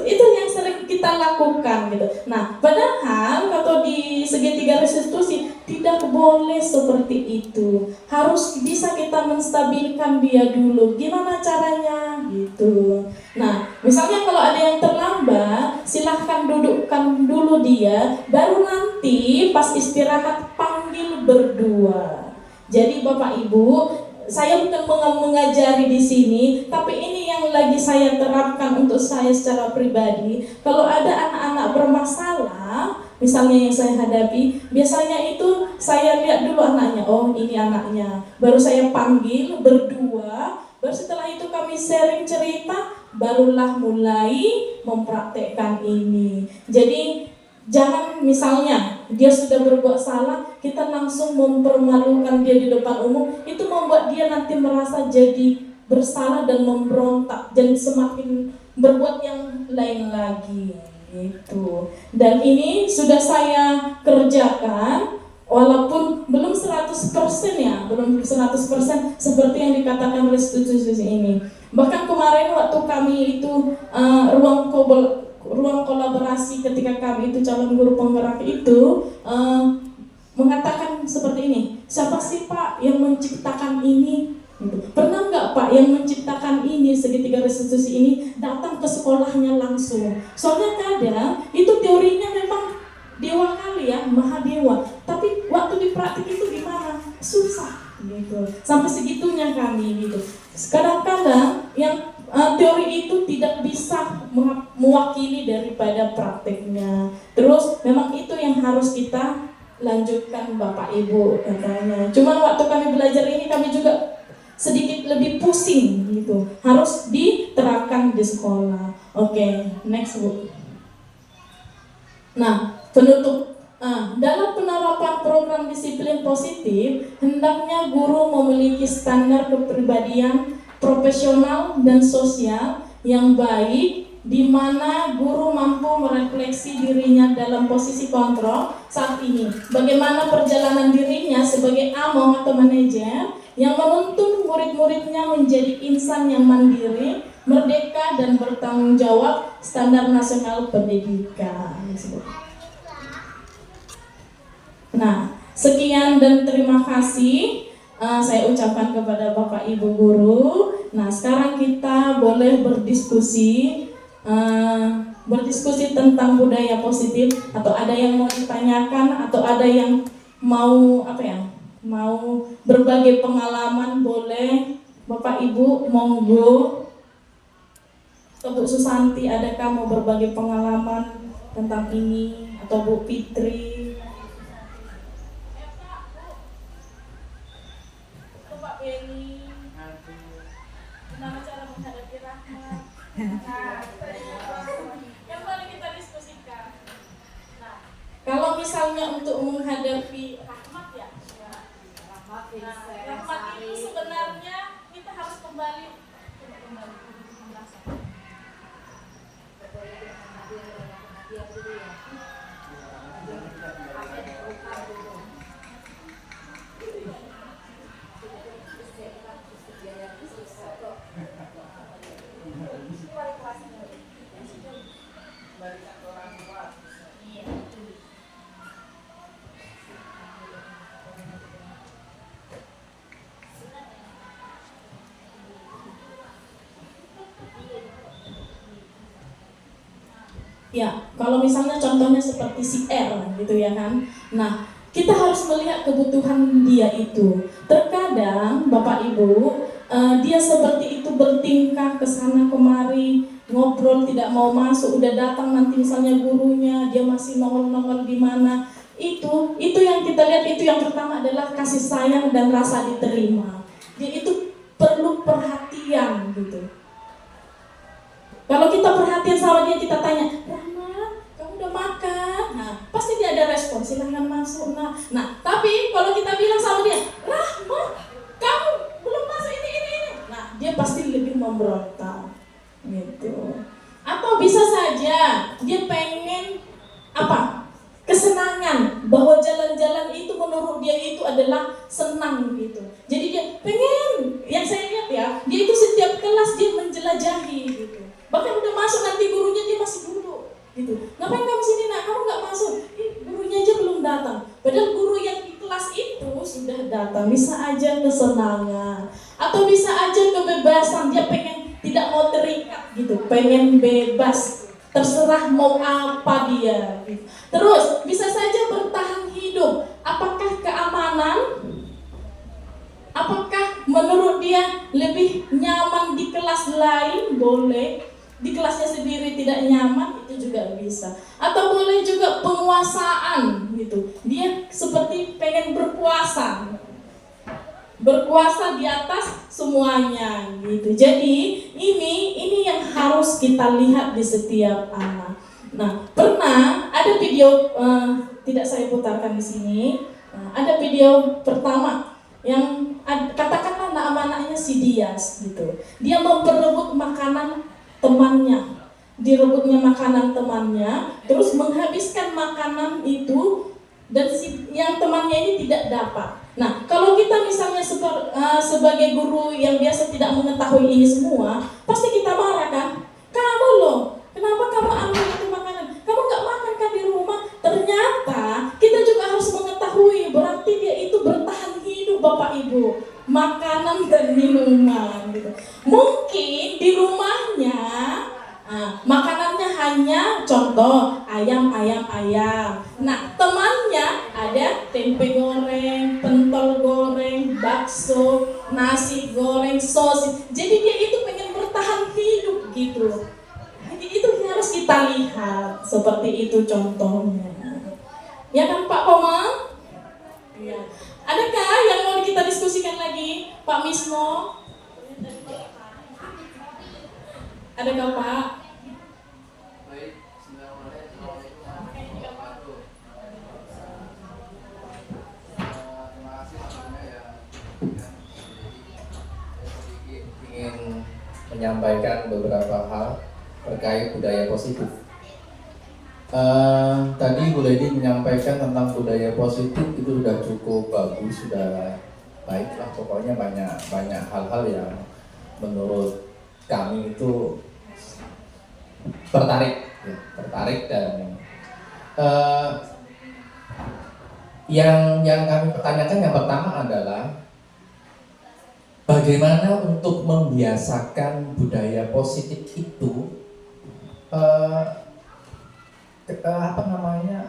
[SPEAKER 4] Itu yang sering kita lakukan gitu. Nah padahal kalau di segitiga restitusi tidak boleh seperti itu. Harus bisa kita menstabilkan dia dulu. Gimana caranya? Gitu. Nah, misalnya kalau ada yang terlambat, silahkan dudukkan dulu dia, baru nanti pas istirahat panggil berdua. Jadi Bapak Ibu, saya bukan mengajari di sini, tapi ini yang lagi saya terapkan untuk saya secara pribadi. Kalau ada anak-anak bermasalah, misalnya yang saya hadapi, biasanya itu saya lihat dulu anaknya, oh ini anaknya, baru saya panggil berdua. Baru setelah itu kami sharing cerita, barulah mulai mempraktekkan ini. Jadi jangan misalnya dia sudah berbuat salah, kita langsung mempermalukan dia di depan umum, itu membuat dia nanti merasa jadi bersalah dan memberontak dan semakin berbuat yang lain lagi gitu. Dan ini sudah saya kerjakan walaupun belum 100% ya, belum 100% seperti yang dikatakan restitusi ini. Bahkan kemarin waktu kami itu ruang kolaborasi ketika kami itu calon guru penggerak itu mengatakan seperti ini, siapa sih Pak yang menciptakan ini? Pernah nggak Pak yang menciptakan ini segitiga restitusi ini datang ke sekolahnya langsung? Soalnya kadang itu teorinya memang dewa kali ya, maha dewa. Tapi waktu di praktik itu gimana? Susah gitu. Sampai segitunya kami gitu. Kadang-kadang yang teori itu tidak bisa mewakili daripada praktiknya. Terus memang itu yang harus kita lanjutkan Bapak Ibu katanya. Cuman waktu kami belajar ini kami juga sedikit lebih pusing gitu. Harus diterapkan di sekolah. Oke, next Bu. Nah, penutup. Dalam penerapan program disiplin positif, hendaknya guru memiliki standar kepribadian profesional dan sosial yang baik, di mana guru mampu merefleksi dirinya dalam posisi kontrol saat ini. Bagaimana perjalanan dirinya sebagai among atau manajer yang menuntun murid-muridnya menjadi insan yang mandiri, merdeka dan bertanggung jawab standar nasional pendidikan. Nah, sekian dan terima kasih saya ucapkan kepada Bapak Ibu Guru. Nah, sekarang kita boleh berdiskusi tentang budaya positif, atau ada yang mau ditanyakan, atau ada yang mau mau berbagi pengalaman, boleh. Bapak Ibu monggo. Bu Susanti, adakah mau berbagi pengalaman tentang ini, atau Bu Fitri? Beni, gimana cara menghadapi rahmat? Yang paling kita diskusikan. Nah, kalau misalnya untuk menghadapi rahmat ya, rahmat itu sebenarnya kita harus kembali ya, kalau misalnya contohnya seperti si R gitu ya kan. Nah, kita harus melihat kebutuhan dia itu. Terkadang Bapak Ibu, dia seperti itu bertingkah ke sana kemari, ngobrol tidak mau masuk, udah datang nanti misalnya gurunya, dia masih nongol-nongol di mana. Itu yang kita lihat, itu yang pertama adalah kasih sayang dan rasa diterima. Dia itu perlu perhatian gitu. Kalau kita perhatian sama dia, kita tanya, Rahmat, kamu udah makan? Nah, pasti dia ada respon, silahkan masuk. Nah, tapi kalau kita bilang sama dia, Rahmat, kamu belum masuk ini. Nah, dia pasti lebih memberontak, gitu. Atau bisa saja dia pengen apa? Kesenangan, bahwa jalan-jalan itu menurut dia itu adalah senang gitu. Jadi dia pengen, yang saya lihat ya, dia itu setiap kelas dia menjelajahi gitu. Bahkan udah masuk nanti gurunya dia masih duduk gitu. Ngapain kamu sini nak? Kamu nggak masuk? Gurunya aja belum datang. Padahal guru yang di kelas itu sudah datang. Bisa aja kesenangan atau bisa aja kebebasan. Dia pengen tidak mau terikat gitu, pengen bebas. Terserah mau apa dia. Terus bisa saja bertahan hidup. Apakah keamanan? Apakah menurut dia lebih nyaman di kelas lain? Boleh. Di kelasnya sendiri tidak nyaman, itu juga bisa. Atau boleh juga penguasaan gitu. Dia seperti pengen berkuasa. Berkuasa di atas semuanya gitu. Jadi ini yang harus kita lihat di setiap anak. Nah, pernah ada video tidak saya putarkan di sini. Ada video pertama yang katakanlah anak-anaknya si Dias gitu. Dia memperebut makanan temannya. Direbutnya makanan temannya, terus menghabiskan makanan itu dan yang temannya ini tidak dapat. Nah, kalau kita misalnya sebagai guru yang biasa tidak mengetahui ini semua, pasti kita marah kan? Kamu loh, kenapa kamu ambil itu makanan? Kamu nggak makan kan di rumah? Ternyata kita juga harus mengetahui, berarti dia itu bertahan hidup Bapak Ibu, makanan dan minuman gitu. Mungkin di rumahnya makanannya hanya contoh ayam. Nah, temannya ada tempe goreng, pentol goreng, bakso, nasi goreng, sosis. Jadi dia itu pengen bertahan hidup gitu. Jadi itu harus kita lihat seperti itu contohnya. Ya kan Pak Komang? Ya. Adakah yang mau kita diskusikan lagi, Pak Mismo? Adakah Pak?
[SPEAKER 7] Ingin menyampaikan beberapa hal terkait budaya positif. Tadi Bu Lady menyampaikan tentang budaya positif itu sudah cukup bagus, sudah baik lah. Pokoknya banyak hal-hal yang menurut kami itu tertarik dan yang kami pertanyakan yang pertama adalah bagaimana untuk membiasakan budaya positif itu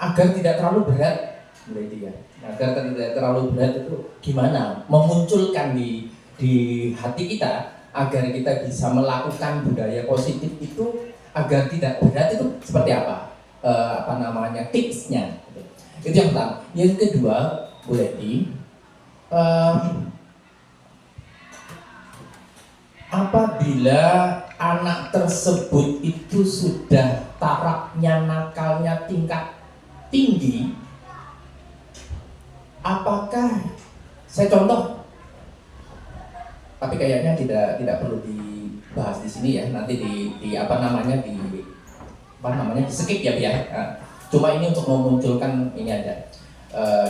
[SPEAKER 7] agar tidak terlalu berat, agar tidak terlalu berat itu gimana memunculkan di hati kita agar kita bisa melakukan budaya positif itu agar tidak berat, itu seperti apa tipsnya. Itu yang pertama. Yang kedua, Bu Lady, apabila anak tersebut itu sudah tarafnya nakalnya tingkat tinggi, apakah saya contoh, tapi kayaknya tidak perlu dibahas di sini ya, nanti di skip ya biar. Cuma ini untuk memunculkan ini aja,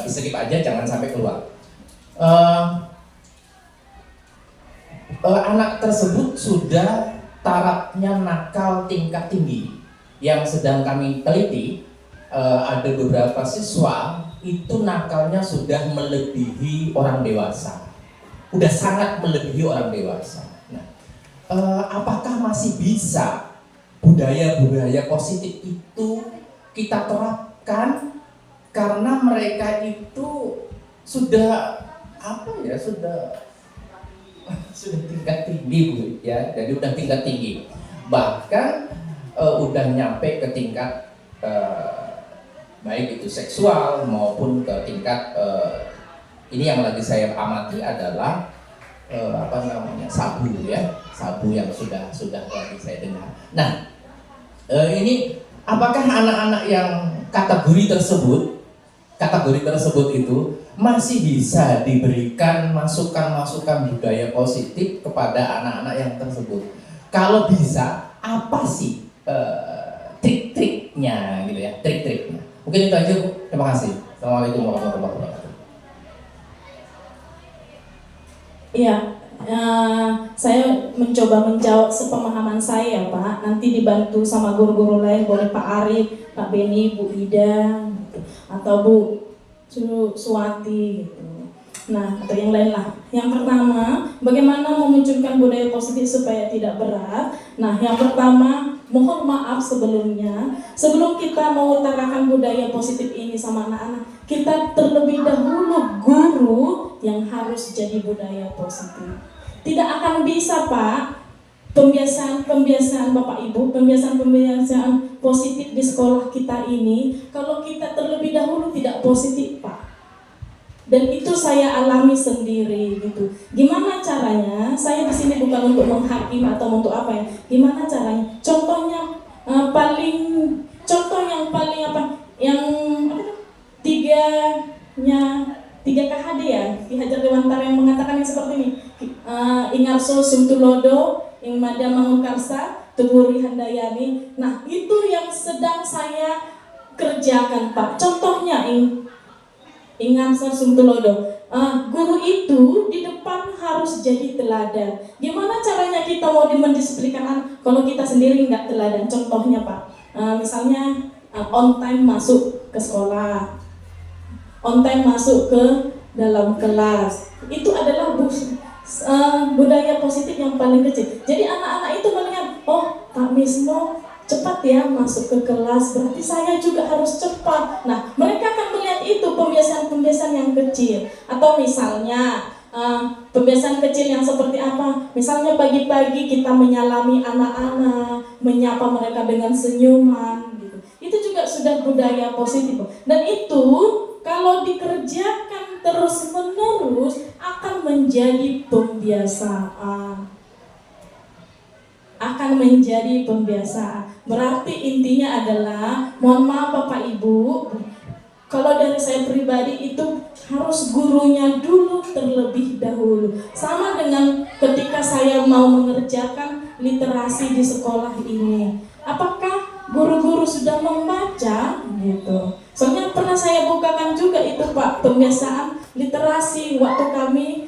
[SPEAKER 7] di skip aja, jangan sampai keluar. Anak tersebut sudah tarafnya nakal tingkat tinggi. Yang sedang kami teliti, ada beberapa siswa itu nakalnya sudah melebihi orang dewasa, udah sangat melebihi orang dewasa. Nah, apakah masih bisa budaya-budaya positif itu kita terapkan karena mereka itu sudah sudah tingkat tinggi Bu ya, jadi udah tingkat tinggi, bahkan udah nyampe ke tingkat baik itu seksual maupun ke tingkat ini yang lagi saya amati adalah sabu ya, sabu yang sudah lagi saya dengar. Nah, ini apakah anak-anak yang kategori tersebut itu masih bisa diberikan masukan-masukan budaya positif kepada anak-anak yang tersebut? Kalau bisa, apa sih trik-triknya gitu ya, trik-triknya? Mungkin itu aja Bu. Terima kasih. Assalamualaikum warahmatullahi wabarakatuh.
[SPEAKER 4] Iya, saya mencoba menjawab sepemahaman saya Pak. Nanti dibantu sama guru-guru lain, boleh Pak Arif, Pak Beni, Bu Ida, gitu. Atau Bu Suwati gitu. Nah, atau yang lain lah. Yang pertama, bagaimana memunculkan budaya positif supaya tidak berat? Nah, yang pertama, mohon maaf sebelumnya, sebelum kita mengutarakan budaya positif ini sama anak-anak, kita terlebih dahulu guru yang harus jadi budaya positif. Tidak akan bisa Pak, pembiasaan Bapak Ibu, pembiasaan positif di sekolah kita ini, kalau kita terlebih dahulu tidak positif Pak. Dan itu saya alami sendiri gitu. Gimana caranya? Saya di sini bukan untuk menghakimi atau untuk apa ya. Gimana caranya? Contohnya tiga KHD ya, Ki Hajar Dewantara yang mengatakan yang seperti ini. Ingarso Sumtulodo, Ing Mada Mangunkarsa, Tuburi Handayani. Nah, itu yang sedang saya kerjakan Pak. Contohnya Ingarso Sumtulodo. Guru itu di depan harus jadi teladan. Gimana caranya kita mau mendisiplinkan anak kalau kita sendiri nggak teladan? Contohnya Pak, misalnya on time masuk ke sekolah, on time masuk ke dalam kelas. Itu adalah budaya positif yang paling kecil. Jadi anak-anak itu melihat, oh Pak Misno cepat ya masuk ke kelas, berarti saya juga harus cepat. Nah, mereka akan melihat itu pembiasaan-pembiasaan yang kecil. Atau misalnya pembiasaan kecil yang seperti apa? Misalnya pagi-pagi kita menyalami anak-anak, menyapa mereka dengan senyuman gitu. Itu juga sudah budaya positif. Dan itu kalau dikerjakan terus-menerus akan menjadi pembiasaan. Berarti intinya adalah, mohon maaf Bapak Ibu, kalau dari saya pribadi itu harus gurunya dulu terlebih dahulu. Sama dengan ketika saya mau mengerjakan literasi di sekolah ini. Apakah guru-guru sudah membaca gitu? Soalnya pernah saya bukakan juga itu Pak, pembiasaan literasi waktu kami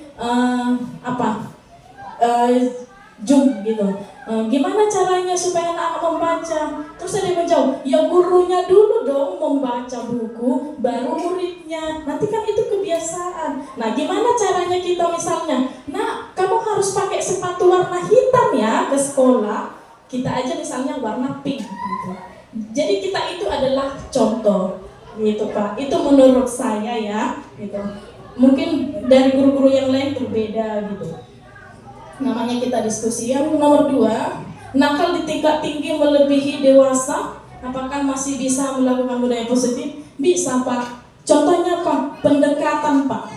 [SPEAKER 4] Zoom gitu. Gimana caranya supaya anak-anak membaca? Terus ada yang menjawab, ya gurunya dulu dong membaca buku, baru muridnya. Nanti kan itu kebiasaan. Nah, gimana caranya kita misalnya, nah kamu harus pakai sepatu warna hitam ya ke sekolah. Kita aja misalnya warna pink gitu. Jadi kita itu adalah contoh gitu Pak. Itu menurut saya ya gitu. Mungkin dari guru-guru yang lain berbeda gitu. Namanya kita diskusi. Yang nomor 2, nakal di tingkat tinggi melebihi dewasa, apakah masih bisa melakukan budaya positif? Bisa Pak. Contohnya Pak, pendekatan Pak.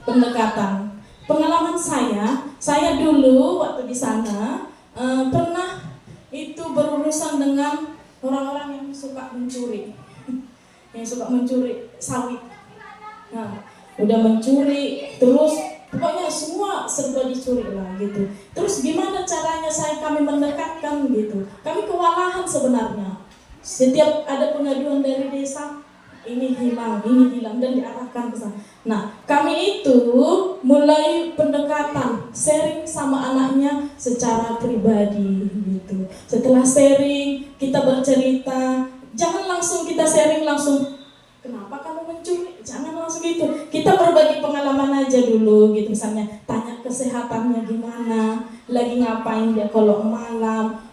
[SPEAKER 4] Pendekatan. Pengalaman saya dulu waktu di sana pernah itu berurusan dengan orang-orang yang suka mencuri, sawit. Nah, udah mencuri terus. Pokoknya semua serba dicuri lah gitu. Terus gimana caranya kami mendekatkan gitu? Kami kewalahan sebenarnya. Setiap ada pengaduan dari desa, ini hilang dan diarahkan ke sana. Nah, kami itu mulai pendekatan, sharing sama anaknya secara pribadi gitu. Setelah sharing, kita bercerita. Jangan langsung kita sharing langsung, kenapa kamu mencuri? Jangan langsung gitu. Kita berbagi pengalaman aja dulu gitu. Misalnya tanya kesehatannya gimana, lagi ngapain dia kalau malam,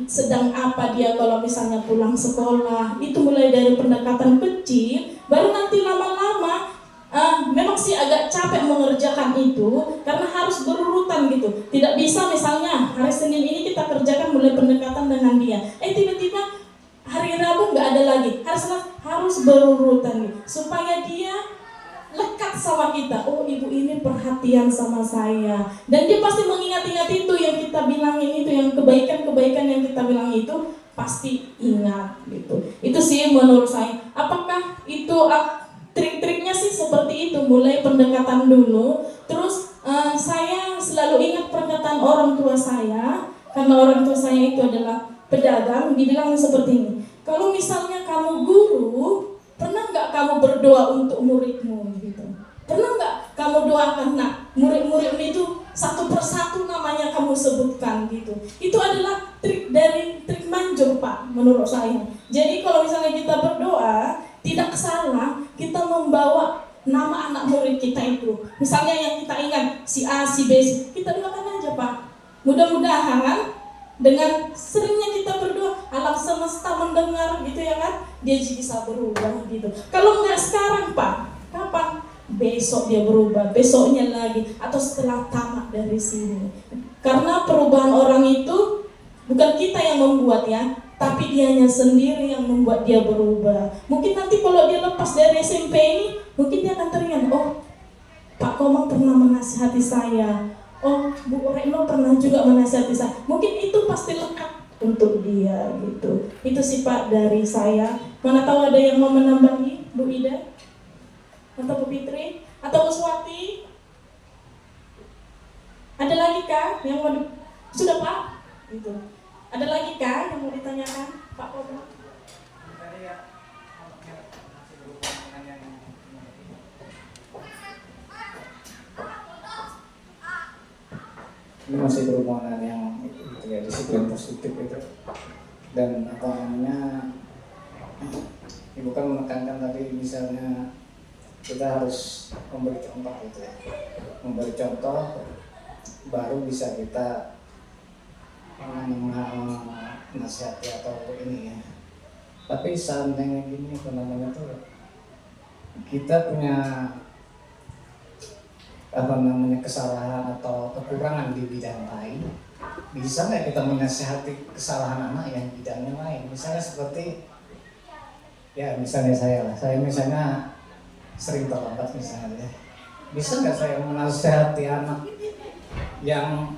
[SPEAKER 4] sedang apa dia kalau misalnya pulang sekolah. Itu mulai dari pendekatan kecil. Baru nanti lama-lama memang sih agak capek mengerjakan itu karena harus berurutan gitu. Tidak bisa misalnya hari Senin ini kita kerjakan mulai pendekatan dengan dia, tiba-tiba hari Rabu nggak ada lagi, harus berurutan gitu, supaya dia lekat sama kita. Oh, ibu ini perhatian sama saya, dan dia pasti mengingat-ingat itu yang kita bilangin itu, yang kebaikan-kebaikan yang kita bilang itu pasti ingat gitu. Itu sih menurut saya. Apakah itu trik-triknya sih seperti itu, mulai pendekatan dulu. Terus saya selalu ingat perkataan orang tua saya, karena orang tua saya itu adalah pedagang. Dibilang seperti ini, kalau misalnya kamu guru, pernah nggak kamu berdoa untuk muridmu gitu? Pernah nggak kamu doakan, nah murid-muridmu itu satu persatu namanya kamu sebutkan gitu? Itu adalah trik manjur Pak, menurut saya. Jadi kalau misalnya kita berdoa, tidak salah kita membawa nama anak murid kita itu. Misalnya yang kita ingat, si A, si B, kita doakan aja Pak. Mudah-mudahan dengan seringnya kita berdoa, alam semesta mendengar gitu ya kan, dia bisa berubah gitu. Kalau nggak sekarang Pak, kapan? Besok dia berubah, besoknya lagi, atau setelah tamat dari sini. Karena perubahan orang itu bukan kita yang membuat ya, tapi dianya sendiri yang membuat dia berubah. Mungkin nanti kalau dia lepas dari SMP ini, mungkin dia akan teringat, oh Pak Komang pernah menasihati saya, oh Bu Retno pernah juga menasihati saya. Mungkin itu pasti lekat untuk dia gitu. Itu sih Pak dari saya. Mana tahu ada yang mau menambahi, Bu Ida atau Bu Fitri atau Bu Swati? Ada lagi kah yang mau sudah Pak? Gitu. Ada lagi kah yang mau ditanyakan Pak Komang?
[SPEAKER 8] Ini masih berhubungan yang itu ya, disiplin positif itu. Dan apa namanya, Ibu kan menekankan tadi misalnya kita harus memberi contoh gitu ya, memberi contoh baru bisa kita menasihati atau ini ya. Tapi seandainya gini apa namanya tuh, kita punya apa namanya kesalahan atau kekurangan di bidang lain, bisa nggak kita menasihati kesalahan anak yang bidangnya lain? Misalnya seperti ya misalnya saya misalnya sering terlambat misalnya, bisa nggak saya menasihati anak yang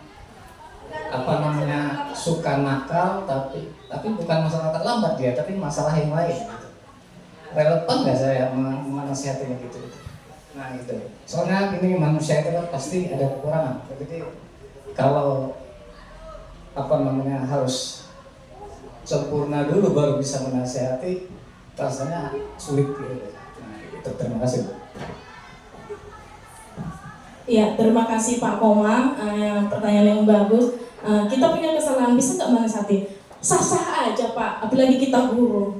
[SPEAKER 8] apa namanya suka nakal, tapi bukan masalah terlambat dia, tapi masalah yang lain gitu. Relevan nggak saya menasihatinya gitu? Nah itu, soalnya ini manusia itu kan pasti ada kekurangan. Jadi kalau apa namanya harus sempurna dulu baru bisa menasihati, rasanya sulit gitu. Nah, terima kasih.
[SPEAKER 4] Ya, terima kasih Pak Komang. Pertanyaan yang bagus. Kita punya kesalahan, bisa nggak menasihati? Sah-sah aja Pak, apalagi kita guru.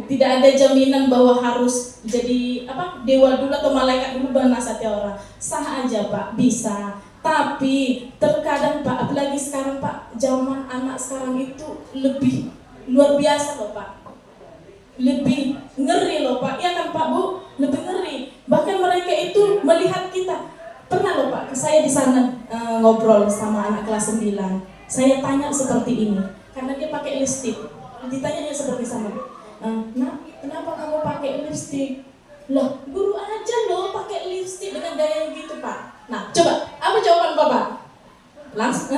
[SPEAKER 4] Tidak ada jaminan bahwa harus jadi dewa dulu atau malaikat dulu menasihati orang. Sah aja Pak, bisa. Tapi terkadang Pak, apalagi sekarang Pak, zaman anak sekarang itu lebih luar biasa loh Pak. Lebih ngeri loh Pak, ya kan Pak Bu? Lebih ngeri. Bahkan mereka itu melihat kita. Pernah loh Pak, saya di sana ngobrol sama anak kelas 9. Saya tanya seperti ini, karena dia pakai lipstik. Ditanya dia seperti sama, nah kenapa kamu pakai lipstik? Loh, guru aja loh pakai lipstik dengan gaya gitu Pak. Nah, coba, apa jawaban Bapak? Langsung,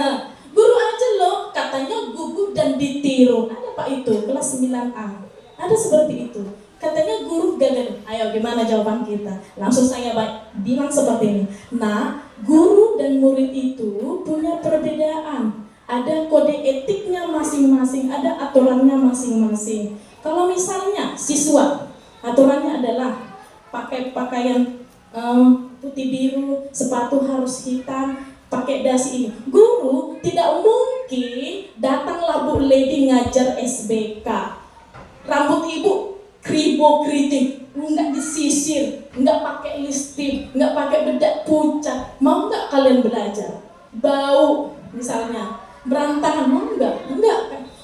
[SPEAKER 4] guru aja loh, katanya gugup dan ditiru. Ada Pak itu, kelas 9A. Ada seperti itu. Katanya guru gagal. Ayo gimana jawaban kita? Langsung saya bilang seperti ini. Nah, guru dan murid itu punya perbedaan. Ada kode etiknya masing-masing, ada aturannya masing-masing. Kalau misalnya siswa, aturannya adalah pakai pakaian putih biru, sepatu harus hitam, pakai dasi ini. Guru tidak mungkin datanglah Bu Lady ngajar SBK. Rambut ibu kribo kritik, nggak disisir, nggak pakai lipstik, nggak pakai bedak pucat. Mau nggak kalian belajar? Bau misalnya, berantakan, mau nggak? Enggak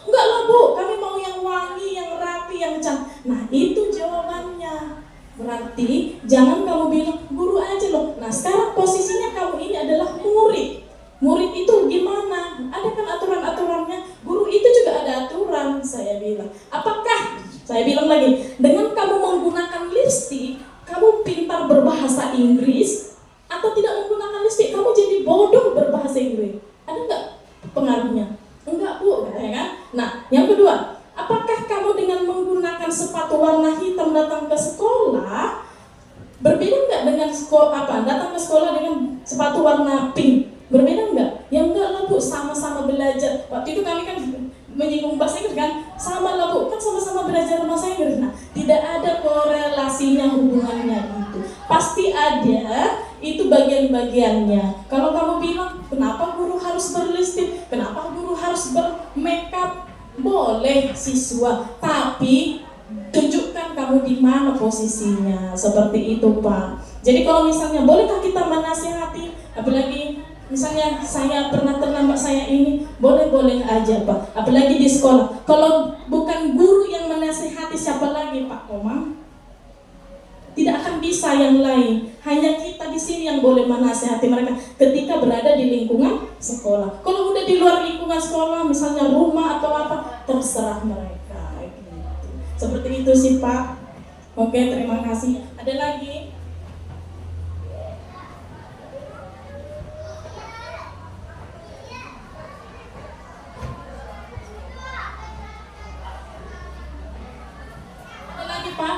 [SPEAKER 4] lah Bu, kami mau yang wangi, yang rapi, yang cantik. Nah itu jawabannya. Berarti Berarti jangan kamu bilang guru aja loh. Nah sekarang posisinya kamu ini adalah murid. Murid itu gimana? Ada kan aturan-aturannya. Guru itu juga ada aturan. Saya bilang. Apakah? Saya bilang lagi. Dengan kamu menggunakan lipstik, kamu pintar berbahasa Inggris, atau tidak menggunakan lipstik, kamu jadi bodoh berbahasa Inggris. Ada nggak pengaruhnya? Enggak bu, ya kan? Nah, yang kedua, apakah kamu dengan menggunakan sepatu warna hitam datang ke sekolah, berbeda nggak dengan datang ke sekolah dengan sepatu warna pink? Berbeda nggak? Ya enggak lah bu, sama-sama belajar. Waktu itu kami kan menyinggung bahasa Inggris kan, sama lah bu, kan sama-sama belajar bahasa Inggris. Nah, tidak ada korelasinya, hubungannya itu. Pasti ada, itu bagian-bagiannya. Kalau kamu bilang, kenapa guru harus berlipstik? Kenapa guru harus bermakeup? Boleh siswa, tapi tunjukkan kamu di mana posisinya. Seperti itu Pak. Jadi kalau misalnya, bolehkah kita menasihati? Apalagi misalnya saya pernah terlambat saya ini, boleh-boleh aja Pak. Apalagi di sekolah. Kalau bukan guru yang menasihati, siapa lagi Pak Komang? Tidak akan bisa yang lain. Hanya kita di sini yang boleh menasihati mereka ketika berada di lingkungan sekolah. Kalau udah di luar lingkungan sekolah, misalnya rumah atau apa, terserah mereka. Gitu. Seperti itu sih Pak. Oke, terima kasih. Ada lagi? Ada lagi Pak?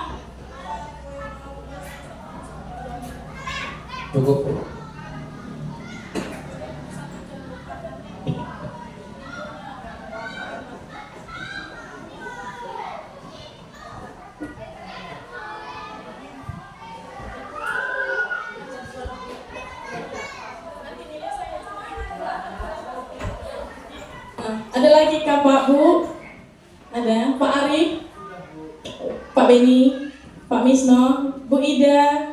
[SPEAKER 7] Cukup.
[SPEAKER 4] Ada lagi Kak Pak Bu? Ada Pak Arif, Pak Beni, Pak Misno, Bu Ida,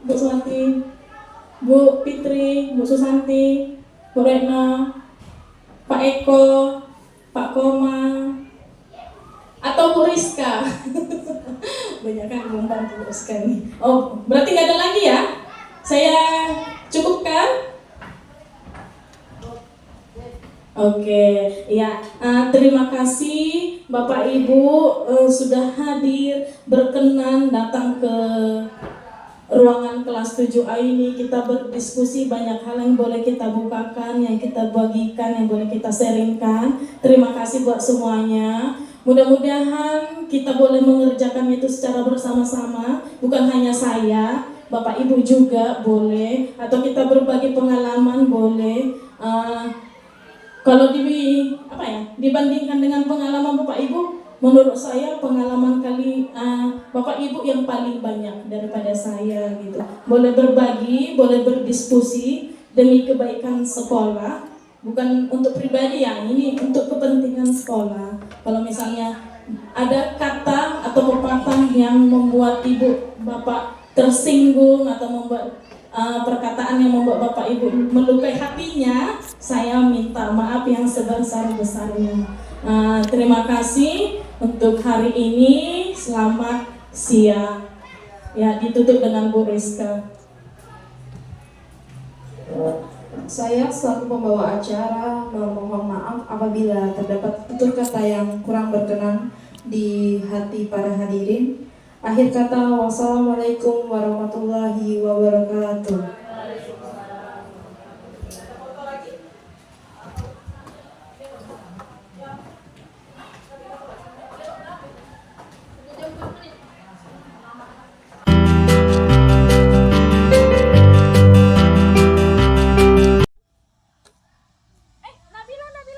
[SPEAKER 4] Bu Suwanti, Bu Fitri, Bu Susanti, Bu Retno, Pak Eko, Pak Koma, atau Bu Rizka. Banyak kan belum bantu Rizka nih. Oh, berarti nggak ada lagi ya? Saya cukupkan? Oke, ya terima kasih Bapak Ibu sudah hadir, berkenan datang ke ruangan kelas 7A ini. Kita berdiskusi banyak hal yang boleh kita bukakan, yang kita bagikan, yang boleh kita sharingkan. Terima kasih buat semuanya. Mudah-mudahan kita boleh mengerjakan itu secara bersama-sama, bukan hanya saya, Bapak Ibu juga boleh, atau kita berbagi pengalaman boleh. Kalau dibandingkan dengan pengalaman Bapak Ibu, menurut saya pengalaman Bapak Ibu yang paling banyak daripada saya gitu. Boleh berbagi, boleh berdiskusi demi kebaikan sekolah, bukan untuk pribadi ya, ini untuk kepentingan sekolah. Kalau misalnya ada kata atau pepatah yang membuat Ibu Bapak tersinggung atau membuat perkataan yang membuat Bapak Ibu melukai hatinya, saya minta maaf yang sebesar-besarnya. Terima kasih untuk hari ini. Selamat siang. Ya, ditutup dengan Bu Rizka.
[SPEAKER 1] Saya selaku pembawa acara memohon maaf apabila terdapat tutur kata yang kurang berkenan di hati para hadirin. Akhir kata, wassalamualaikum warahmatullahi wabarakatuh.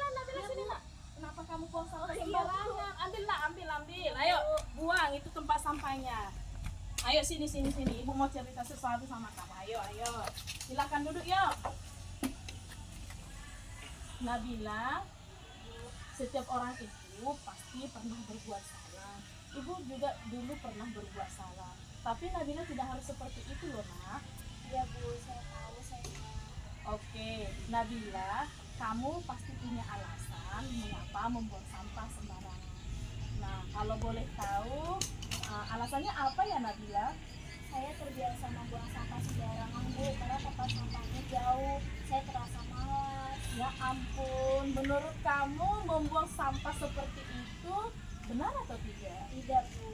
[SPEAKER 3] Nabila sini nak. Kenapa kamu buang sampah sembarangan? Ambil. Ayo, buang itu tempat sampahnya. Ayo sini. Ibu mau cerita sesuatu sama kamu. Ayo. Silakan duduk yuk. Nabila, setiap orang itu pasti pernah berbuat salah. Ibu juga dulu pernah berbuat salah. Tapi Nabila tidak harus seperti itu loh nak.
[SPEAKER 5] Iya Bu, saya tahu saya.
[SPEAKER 3] Oke, Nabila, kamu pasti punya alasan mengapa membuang sampah sembarangan. Nah, kalau boleh tahu, alasannya apa ya Nabila?
[SPEAKER 5] tempat sampahnya jauh. Saya terasa malas.
[SPEAKER 3] Ya ampun, menurut kamu membuang sampah seperti itu benar atau tidak?
[SPEAKER 5] Tidak, Bu.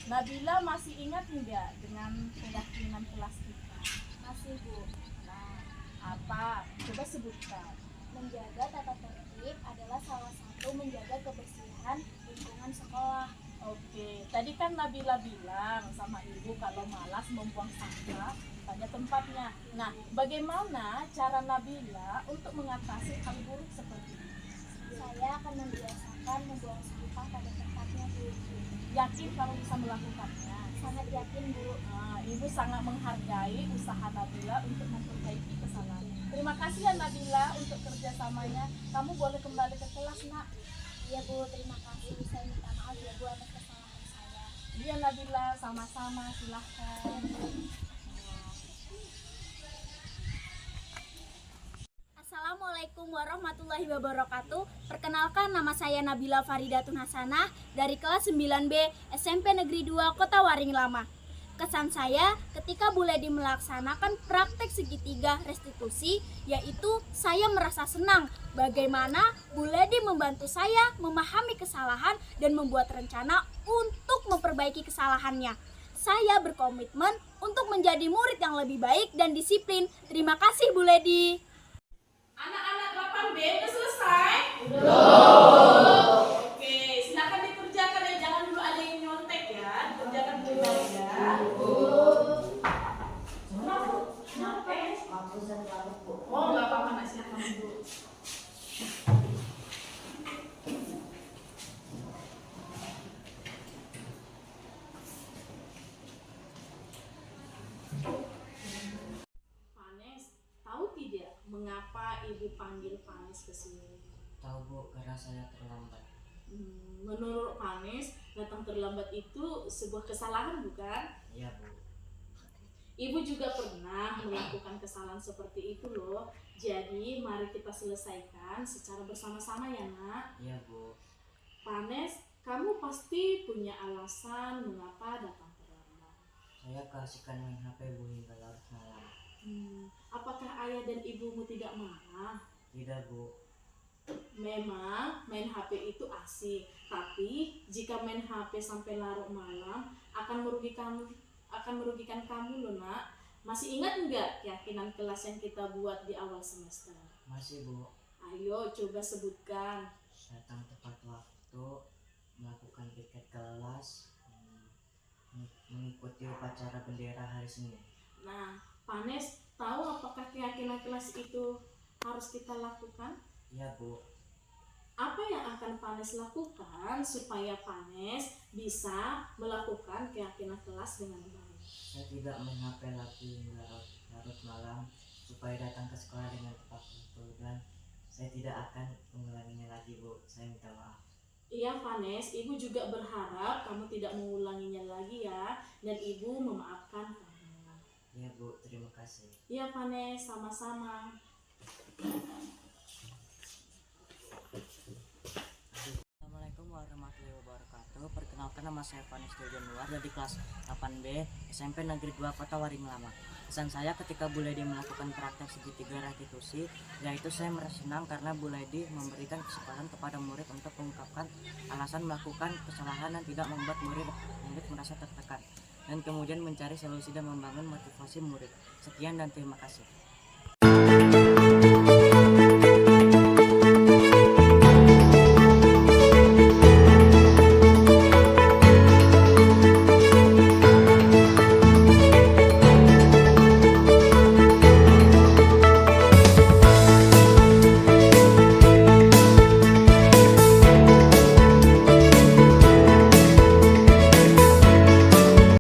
[SPEAKER 3] Nabila masih ingat enggak dengan keyakinan kelas kita?
[SPEAKER 5] Masih, Bu.
[SPEAKER 3] Nah, apa? Coba sebutkan.
[SPEAKER 5] Menjaga tata tertib adalah salah satu menjaga kebersihan lingkungan sekolah.
[SPEAKER 3] Oke, tadi kan Nabila bilang sama ibu kalau malas membuang sampah pada tempatnya. Nah, bagaimana cara Nabila untuk mengatasi hal buruk seperti ini?
[SPEAKER 5] Saya akan membiasakan membuang sampah pada tempatnya, Bu.
[SPEAKER 3] Yakin kamu bisa melakukannya?
[SPEAKER 5] Sangat yakin, Bu.
[SPEAKER 3] Nah, ibu sangat menghargai usaha Nabila untuk memperbaiki kesalahan. Terima kasih ya Nabila untuk kerjasamanya. Kamu boleh kembali ke kelas, Nak.
[SPEAKER 5] Iya, Bu. Terima kasih. Saya minta maaf ya, Bu, atas kesalahan saya.
[SPEAKER 3] Iya Nabila, sama-sama, silahkan.
[SPEAKER 5] Assalamualaikum warahmatullahi wabarakatuh. Perkenalkan, nama saya Nabila Faridatun Hasanah dari kelas 9B SMP Negeri 2 Kota Waring Lama. Kesan saya ketika Bu Ledi melaksanakan praktek segitiga restitusi, yaitu saya merasa senang bagaimana Bu Ledi membantu saya memahami kesalahan dan membuat rencana untuk memperbaiki kesalahannya. Saya berkomitmen untuk menjadi murid yang lebih baik dan disiplin. Terima kasih, Bu Ledi.
[SPEAKER 3] Anak-anak 8B udah selesai? Belum. Oke, silakan dikerjakan ya. Jangan dulu ada yang nyontek ya. Dikerjakan dulu ya. Oh, nggak apa-apa, Nak. Silakan dulu. Vanes, tahu tidak mengapa ibu panggil Vanes ke sini?
[SPEAKER 6] Tahu, Bu, karena saya terlambat.
[SPEAKER 3] Menurut Vanes, datang terlambat itu sebuah kesalahan, bukan?
[SPEAKER 6] Iya, Bu.
[SPEAKER 3] Ibu juga pernah melakukan kesalahan seperti itu loh. Jadi mari kita selesaikan secara bersama-sama ya, Nak.
[SPEAKER 6] Iya, Bu.
[SPEAKER 3] Vanes, kamu pasti punya alasan mengapa datang terlambat.
[SPEAKER 6] Saya keasikan main HP, Bu, hingga larut malam.
[SPEAKER 3] Apakah ayah dan ibumu tidak marah?
[SPEAKER 6] Tidak, Bu.
[SPEAKER 3] Memang main HP itu asik, tapi jika main HP sampai larut malam akan merugikan kamu loh, Nak. Masih ingat enggak keyakinan kelas yang kita buat di awal semester?
[SPEAKER 6] Masih, Bu.
[SPEAKER 3] Ayo coba sebutkan.
[SPEAKER 6] Datang tepat waktu, melakukan piket kelas, mengikuti upacara bendera hari Senin.
[SPEAKER 3] Nah, Vanes, tahu apakah keyakinan kelas itu harus kita lakukan?
[SPEAKER 6] Iya, Bu.
[SPEAKER 3] Apa yang akan Vanes lakukan supaya Vanes bisa melakukan keyakinan kelas dengan baik?
[SPEAKER 6] Saya tidak main HP lagi hingga larut malam supaya datang ke sekolah dengan tepat waktu, dan saya tidak akan mengulanginya lagi, Bu. Saya minta maaf.
[SPEAKER 3] Iya Vanes, ibu juga berharap kamu tidak mengulanginya lagi ya, dan ibu memaafkan kamu.
[SPEAKER 6] Iya, Bu. Terima kasih.
[SPEAKER 3] Iya Vanes, sama-sama.
[SPEAKER 6] Assalamualaikum warahmatullahi wabarakatuh. Perkenalkan, nama saya Vanes Januar dari kelas 8B SMP Negeri 2 Kota Waring Lama. Kesan saya ketika Bu Ledi melakukan praktek segitiga restitusi, yaitu saya merasa senang karena Bu Ledi memberikan kesempatan kepada murid untuk mengungkapkan alasan melakukan kesalahan dan tidak membuat murid merasa tertekan, dan kemudian mencari solusi dan membangun motivasi murid. Sekian dan terima kasih.